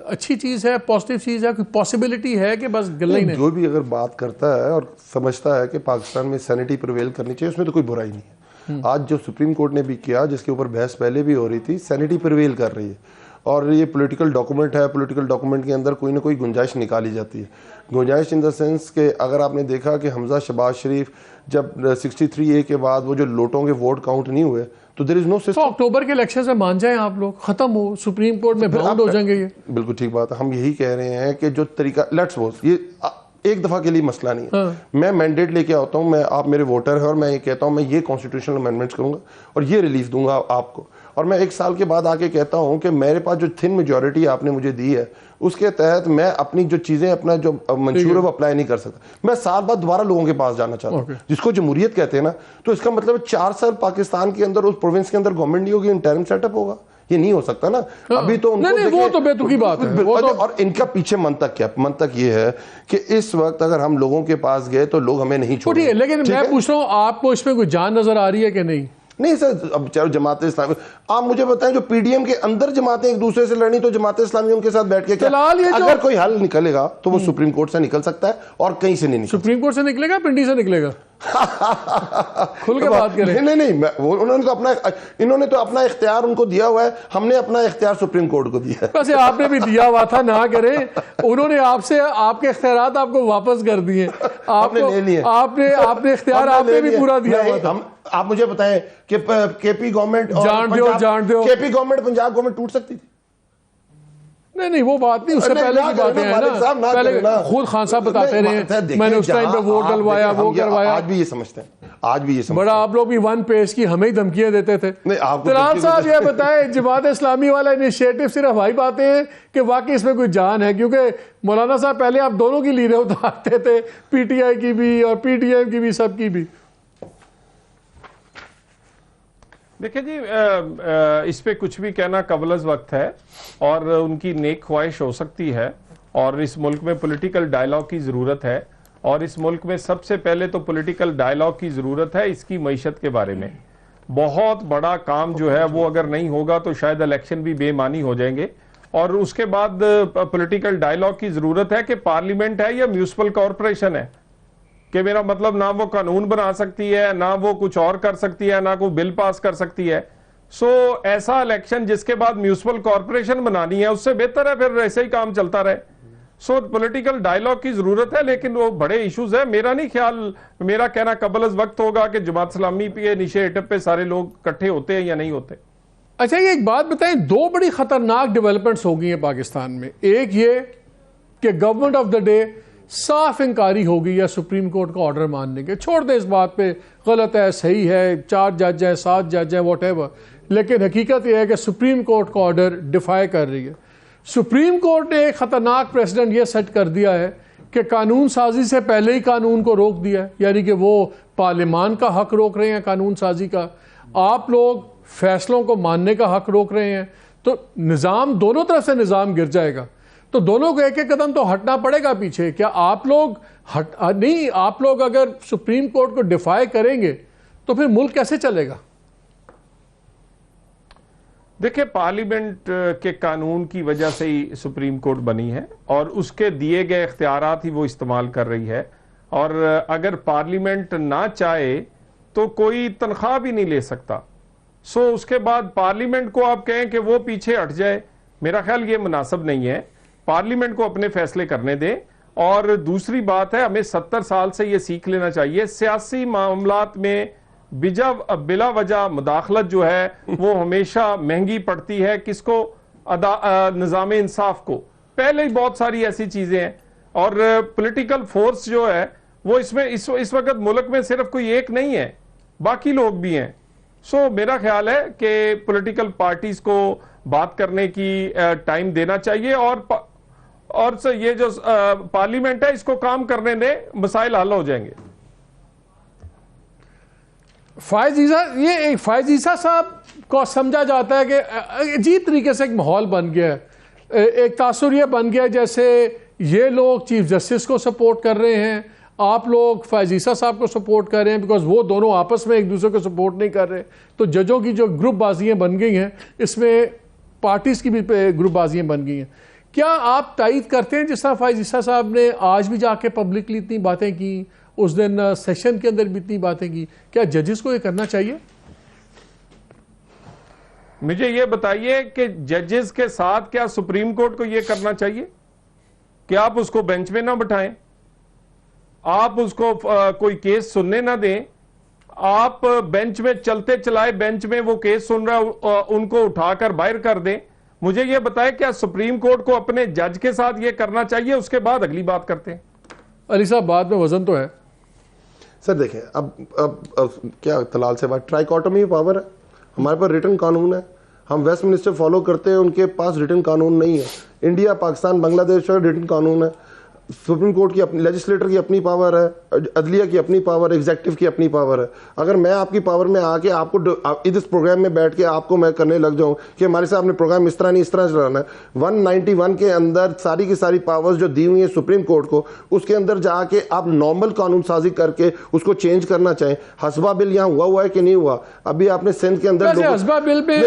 अच्छी चीज़ है, पॉजिटिव चीज़ है? कोई पॉसिबिलिटी है कि बस गल्ला ही नहीं? जो भी अगर बात करता है और समझता है कि पाकिस्तान में सैनिटी प्रिवेल करनी चाहिए, उसमें तो कोई बुराई नहीं है। आज जो सुप्रीम कोर्ट ने भी किया, जिसके ऊपर बहस पहले भी हो रही थी, सैनिटी प्रिवेल कर रही है और ये पॉलिटिकल डॉक्यूमेंट है। पॉलिटिकल डॉक्यूमेंट के अंदर कोई ना कोई गुंजाइश निकाली जाती है। गुंजाइश इन द सेंस के अगर आपने देखा कि हमजा शहबाज शरीफ जब 63A के बाद वो जो लोटों के वोट काउंट नहीं हुए, तो देयर इज नो सिस्टम। तो अक्टूबर के इलेक्शन में मान जाएं आप लोग, खत्म हो, सुप्रीम कोर्ट में बाउंड हो जाएंगे ये। बिल्कुल ठीक बात है। हम यही कह रहे हैं कि जो तरीका, लेट्स सपोज ये एक दफा के लिए मसला नहीं है। मैं मैंडेट लेके आता हूँ, मैं आप मेरे वोटर है और मैं ये कहता हूँ मैं ये कॉन्स्टिट्यूशनल अमेंडमेंट्स करूंगा और ये रिलीफ दूंगा आपको, और मैं 1 साल के बाद आके कहता हूँ कि मेरे पास जो थिन मेजोरिटी आपने मुझे दी है उसके तहत मैं अपनी जो चीजें अपना जो मंशूर है वो अप्लाई नहीं कर सकता, मैं साल बाद दोबारा लोगों के पास जाना चाहता हूँ, जिसको जमहूरियत कहते हैं ना। तो इसका मतलब 4 साल पाकिस्तान के अंदर उस प्रोविंस के अंदर गवर्नमेंट नहीं होगी, इंटरिम सेटअप होगा, ये नहीं हो सकता ना। अभी तो उनको नहीं, वो तो बेतुकी बात है। वो तो... और इनका पीछे मंतक क्या, मंतक ये है कि इस वक्त अगर हम लोगों के पास गए तो लोग हमें नहीं छोड़ेंगे। लेकिन मैं पूछ रहा हूँ आपको इसमें कोई जान नजर आ रही है कि नहीं? नहीं सर, अब चाहे जमात इस्लामी, आप मुझे बताएं जो पीडीएम के अंदर जमातें एक दूसरे से लड़नी, तो जमात इस्लामी उनके साथ बैठ के क्या, अगर कोई हल निकलेगा तो वो सुप्रीम कोर्ट से निकल सकता है और कहीं से नहीं निकल। सुप्रीम कोर्ट से निकलेगा, पिंडी से निकलेगा? खुल के बात करें। नहीं, उन्होंने तो अपना, इन्होंने तो अपना इख्तियार उनको दिया हुआ है, हमने अपना इख्तियार सुप्रीम कोर्ट को दिया है। वैसे आपने भी दिया हुआ था, ना करें, उन्होंने आपसे आपके इख्तियारात आपको वापस कर दिए, आपने ले लिए, आपने इख्तियार आपने भी पूरा दिया हुआ था। आप मुझे बताएं कि केपी गवर्नमेंट और केपी गवर्नमेंट पंजाब गवर्नमेंट टूट सकती थी? नहीं, वो बात नहीं, उससे पहले की बातें हैं ना, पहले खुद खान साहब बताते रहे मैंने उस टाइम पे वोट डलवाया, वो करवाया। आज भी ये समझते हैं, आज भी ये समझते हैं। बड़ा आप लोग भी वन पेज की हमें ही धमकियां देते थे। तलाल साहब ये बताएं, जमात इस्लामी वाला इनिशिएटिव सिर्फ हमारी बातें हैं कि वाकई इसमें कोई जान है? क्योंकि मौलाना साहब पहले आप दोनों की लीरें उतारते थे, पीटीआई की भी और पीटीएम की भी, सबकी भी। देखिए जी, इस पे कुछ भी कहना कबलज वक्त है और उनकी नेक ख्वाहिश हो सकती है, और इस मुल्क में पॉलिटिकल डायलॉग की ज़रूरत है, और इस मुल्क में सबसे पहले तो पॉलिटिकल डायलॉग की ज़रूरत है इसकी मईशत के बारे में। बहुत बड़ा काम जो है वो अगर नहीं होगा तो शायद इलेक्शन भी बेमानी हो जाएंगे, और उसके बाद पॉलिटिकल डायलॉग की ज़रूरत है कि पार्लियामेंट है या म्यूनिसिपल कॉरपोरेशन है, कि मेरा मतलब ना वो कानून बना सकती है, ना वो कुछ और कर सकती है, ना कोई बिल पास कर सकती है। सो ऐसा इलेक्शन जिसके बाद म्यूनिसिपल कॉरपोरेशन बनानी है, उससे बेहतर है फिर ऐसे ही काम चलता रहे। सो पॉलिटिकल डायलॉग की जरूरत है, लेकिन वो बड़े इश्यूज है। मेरा नहीं ख्याल, मेरा कहना कबल वक्त होगा कि जमात इस्लामी पे इनिशिएटिव पे सारे लोग इकट्ठे होते हैं या नहीं होते। अच्छा, ये एक बात बताएं, 2 बड़ी खतरनाक डेवलपमेंट्स हो गई हैं पाकिस्तान में। एक ये कि गवर्नमेंट ऑफ द डे साफ इंकारी हो गई है सुप्रीम कोर्ट का ऑर्डर मानने के। छोड़ दे इस बात पे, गलत है, सही है, 4 जज हैं, 7 जज हैं, वॉटएवर, लेकिन हकीकत यह है कि सुप्रीम कोर्ट का ऑर्डर डिफाई कर रही है। सुप्रीम कोर्ट ने एक खतरनाक प्रेसिडेंट ये सेट कर दिया है कि कानून साजी से पहले ही कानून को रोक दिया है, यानी कि वो पार्लियामान का हक रोक रहे हैं कानून साजी का, आप लोग फैसलों को मानने का हक रोक रहे हैं। तो निज़ाम, दोनों तरफ से निज़ाम गिर जाएगा। तो दोनों को एक एक कदम तो हटना पड़ेगा पीछे। क्या आप लोग नहीं, आप लोग अगर सुप्रीम कोर्ट को डिफाई करेंगे तो फिर मुल्क कैसे चलेगा? देखिए, पार्लियामेंट के कानून की वजह से ही सुप्रीम कोर्ट बनी है और उसके दिए गए इख्तियारात ही वो इस्तेमाल कर रही है, और अगर पार्लियामेंट ना चाहे तो कोई तनख्वाह भी नहीं ले सकता। सो उसके बाद पार्लियामेंट को आप कहें कि वो पीछे हट जाए, मेरा ख्याल ये मुनासिब नहीं है। पार्लियामेंट को अपने फैसले करने दें। और दूसरी बात है, हमें 70 साल से ये सीख लेना चाहिए, सियासी मामलात में बिला वजह मुदाखलत जो है वो हमेशा महंगी पड़ती है किसको? निज़ाम इंसाफ को। पहले ही बहुत सारी ऐसी चीजें हैं, और पॉलिटिकल फोर्स जो है वो इसमें इस वक्त मुल्क में सिर्फ कोई एक नहीं है, बाकी लोग भी हैं। सो मेरा ख्याल है कि पॉलिटिकल पार्टीज को बात करने की टाइम देना चाहिए, और ये जो पार्लियामेंट है इसको काम करने दें, मसाइल हल हो जाएंगे। फायज ईसा साहब को समझा जाता है कि अजीब तरीके से एक माहौल बन गया है, एक तासुर ये बन गया जैसे ये लोग चीफ जस्टिस को सपोर्ट कर रहे हैं, आप लोग फैज ईसा साहब को सपोर्ट कर रहे हैं, बिकॉज वो दोनों आपस में एक दूसरे को सपोर्ट नहीं कर रहे। तो जजों की जो ग्रुप बाजियां बन गई हैं, इसमें पार्टीज की भी ग्रुप बाजियां बन गई हैं। क्या आप तायद करते हैं, जिस तरह फैज ईसा साहब ने आज भी जाके पब्लिकली इतनी बातें की, उस दिन सेशन के अंदर भी इतनी बातें की, क्या जजेस को ये करना चाहिए? मुझे ये बताइए कि जजेस के साथ क्या सुप्रीम कोर्ट को ये करना चाहिए कि आप उसको बेंच में ना बिठाएं, आप उसको कोई केस सुनने ना दें, आप बेंच में चलते चलाए बेंच में वो केस सुन रहा है उनको उठाकर बाहर कर दें? मुझे ये बताएं क्या सुप्रीम कोर्ट को अपने जज के साथ ये करना चाहिए? उसके बाद अगली बात करते हैं। अली साहब बाद में वजन तो है। सर देखें, अब क्या तलाल से बात, ट्राइकोटोमी पावर है, हमारे पास रिटर्न कानून है, हम वेस्ट मिनिस्टर फॉलो करते हैं, उनके पास रिटर्न कानून नहीं है। इंडिया, पाकिस्तान, बांग्लादेश का रिटर्न कानून है। सुप्रीम कोर्ट की अपनी, लेजिस्लेटर की अपनी पावर है, अदलिया की अपनी पावर है, एग्जेक्टिव की अपनी पावर है। अगर मैं आपकी पावर में आके आपको इस प्रोग्राम में बैठ के आपको मैं करने लग जाऊं कि हमारे साथ आपने प्रोग्राम इस तरह नहीं, इस तरह चलाना है, 191 के अंदर सारी की सारी पावर्स जो दी हुई है सुप्रीम कोर्ट को, उसके अंदर जाके आप नॉर्मल कानून साजी करके उसको चेंज करना चाहें। हसबा बिल यहाँ हुआ है कि नहीं हुआ? अभी आपने सिंध के अंदर हसबा बिल पे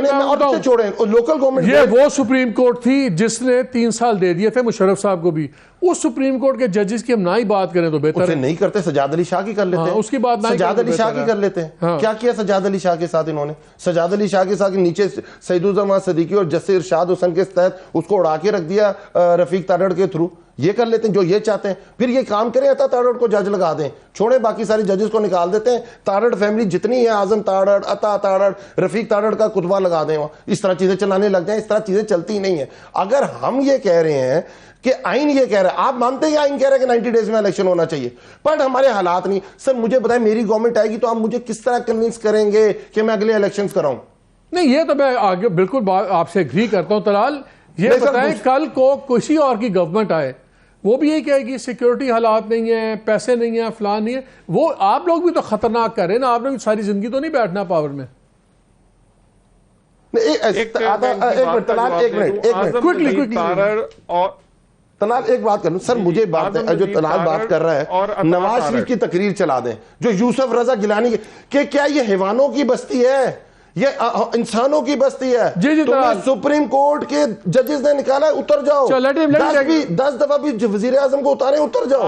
छोड़े, लोकल गवर्नमेंट, ये वो सुप्रीम कोर्ट थी जिसने 3 साल दे दिए थे मुशर्रफ साहब को भी। उस सुप्रीम कोर्ट के जजेस की हम ना ही बात करें तो बेहतर है। नहीं करते, सजाद अली शाह की कर लेते हैं। उसकी बात नहीं, सजाद अली शाह की कर लेते हैं। क्या किया सजाद अली शाह के साथ इन्होंने? सजाद अली शाह के साथ नीचे सईदुज़्ज़मान सिद्दीकी और जस्टिस इरशाद हुसैन के तहत उसको उड़ा के रख दिया रफीक तारड़ के थ्रू। ये कर लेते हैं जो ये चाहते हैं, फिर ये काम करें, अता तारड़ को जज लगा दें, छोड़े बाकी सारी जजेस को निकाल देते हैं। तारड़ फैमिली जितनी है, आजम तारड़, अता तारड़, रफीक तारड़ का कुतबा लगा दें, इस तरह चीजें चलाने लग जाए। इस तरह चीजें चलती नहीं है। अगर हम ये कह रहे हैं कि आइन ये कह रहा है, आप मानते हैं आइन कह रहा है कि 90 डेज में इलेक्शन होना चाहिए, बट हमारे हालात नहीं। सर मुझे बताएं, मेरी गवर्नमेंट आएगी तो आप मुझे किस तरह कन्विंस करेंगे कि मैं अगले इलेक्शंस कराऊं? नहीं, ये तो मैं आगे बिल्कुल आपसे एग्री करता हूं तलाल। ये बताएं, कल को किसी और की गवर्नमेंट आए, वो भी यही कहेगी सिक्योरिटी हालात नहीं है, पैसे नहीं है, फलान नहीं है। वो आप लोग भी तो खतरनाक कर रहे हैं ना, आप लोग सारी जिंदगी तो नहीं बैठना पावर में। तलाल एक बात करूं सर, मुझे बात जो तलाल बात कर रहा है, नवाज शरीफ की तकरीर चला दें, जो यूसुफ रजा गिलानी के, क्या ये हैवानों की बस्ती है? ये इंसानों की बस्ती है। जी तुम्हें सुप्रीम कोर्ट के जजेस ने निकाला है, उतर जाओ। 10 दफा भी वजीर आजम को उतारे, उतर जाओ।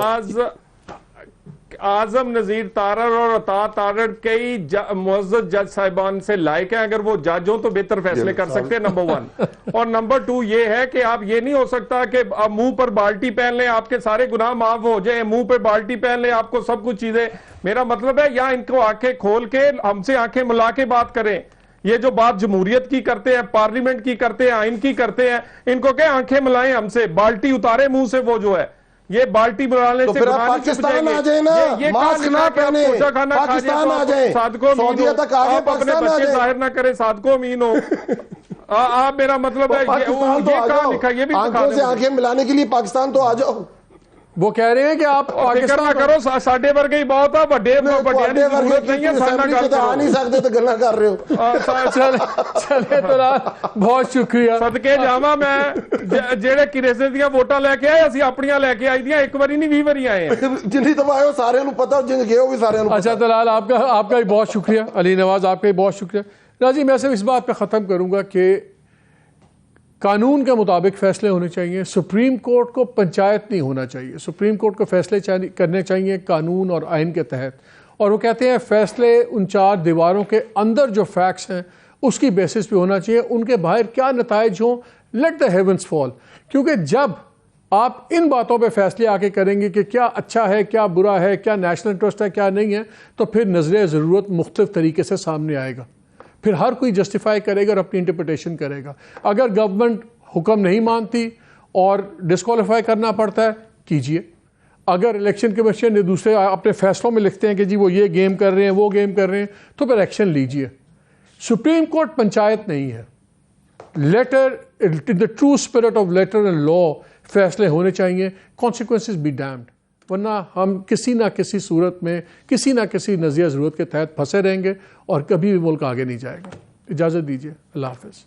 आजम नजीर तारड़ और अता तारड़ कई मुअज़्ज़ज़ जज साहिबान से लायक हैं। अगर वो जज हो तो बेहतर फैसले कर सकते हैं, नंबर 1। और नंबर 2 ये है कि आप ये नहीं हो सकता कि आप मुंह पर बाल्टी पहन लें, आपके सारे गुनाह माफ हो जाए, मुंह पर बाल्टी पहन लें, आपको सब कुछ चीजें। मेरा मतलब है, या इनको आंखें खोल के हमसे आंखें मिला के बात करें। ये जो बात जमहूरियत की करते हैं, पार्लियामेंट की करते हैं, आइन की करते हैं, इनको क्या आंखें मिलाएं हमसे, बाल्टी उतारे मुंह से। वो जो है ये बाल्टी बनाने तो से फिर आप पाकिस्तान आ जाए ना, मास्क ना पहने, पाकिस्तान आ जाए, सऊदीया तक आ जाए, अपने बच्चे जाहिर ना करें, सादको अमीन हो। आप, मेरा मतलब है, ये कहां लिखा, ये भी आंखों से आंखें मिलाने के लिए पाकिस्तान तो आ जाओ। वो कह रहे हैं कि आप पाकिस्तान करो, साढ़े वर्गे ही बहुत है, बड़े जरूरत नहीं है, आ नहीं सकते तो गल्ला कर रहे हो। चले तलाल, बहुत शुक्रिया। सदके जावा, मैं जेड़े किरेसे दियां वोटां लेके आए, असि अपनियां लेके आई दियां, एक बारी नहीं 20 बारी आए हैं। जिन्नी दफा आए हो सारे नूं पता, जिन गए हो भी सारे नूं। अच्छा तलाल, आपका भी बहुत शुक्रिया। अली नवाज, आपका भी बहुत शुक्रिया। राजी, मैं सिर्फ इस बात पे ख़त्म करूंगा कि कानून के मुताबिक फैसले होने चाहिए। सुप्रीम कोर्ट को पंचायत नहीं होना चाहिए। सुप्रीम कोर्ट को फैसले करने चाहिए कानून और आइन के तहत। और वो कहते हैं फैसले उन 4 दीवारों के अंदर जो फैक्ट्स हैं उसकी बेसिस पे होना चाहिए। उनके बाहर क्या नताइज हों, लेट द हेवंस फॉल। क्योंकि जब आप इन बातों पे फैसले आके करेंगे कि क्या अच्छा है, क्या बुरा है, क्या नेशनल इंटरेस्ट है, क्या नहीं है, तो फिर नज़र ज़रूरत मुख्तलिफ तरीके से सामने आएगा। फिर हर कोई जस्टिफाई करेगा और अपनी इंटरप्रिटेशन करेगा। अगर गवर्नमेंट हुक्म नहीं मानती और डिस्क्वालीफाई करना पड़ता है, कीजिए। अगर इलेक्शन कमीशन ने दूसरे अपने फैसलों में लिखते हैं कि जी वो ये गेम कर रहे हैं, वो गेम कर रहे हैं, तो फिर एक्शन लीजिए। सुप्रीम कोर्ट पंचायत नहीं है। Letter, in the true spirit of letter and law फैसले होने चाहिए, कॉन्सिक्वेंसेस बी डैम्ड। वरना हम किसी ना किसी सूरत में, किसी ना किसी नज़रिया ज़रूरत के तहत फंसे रहेंगे और कभी भी मुल्क आगे नहीं जाएगा। इजाज़त दीजिए, अल्लाह हाफ़िज़।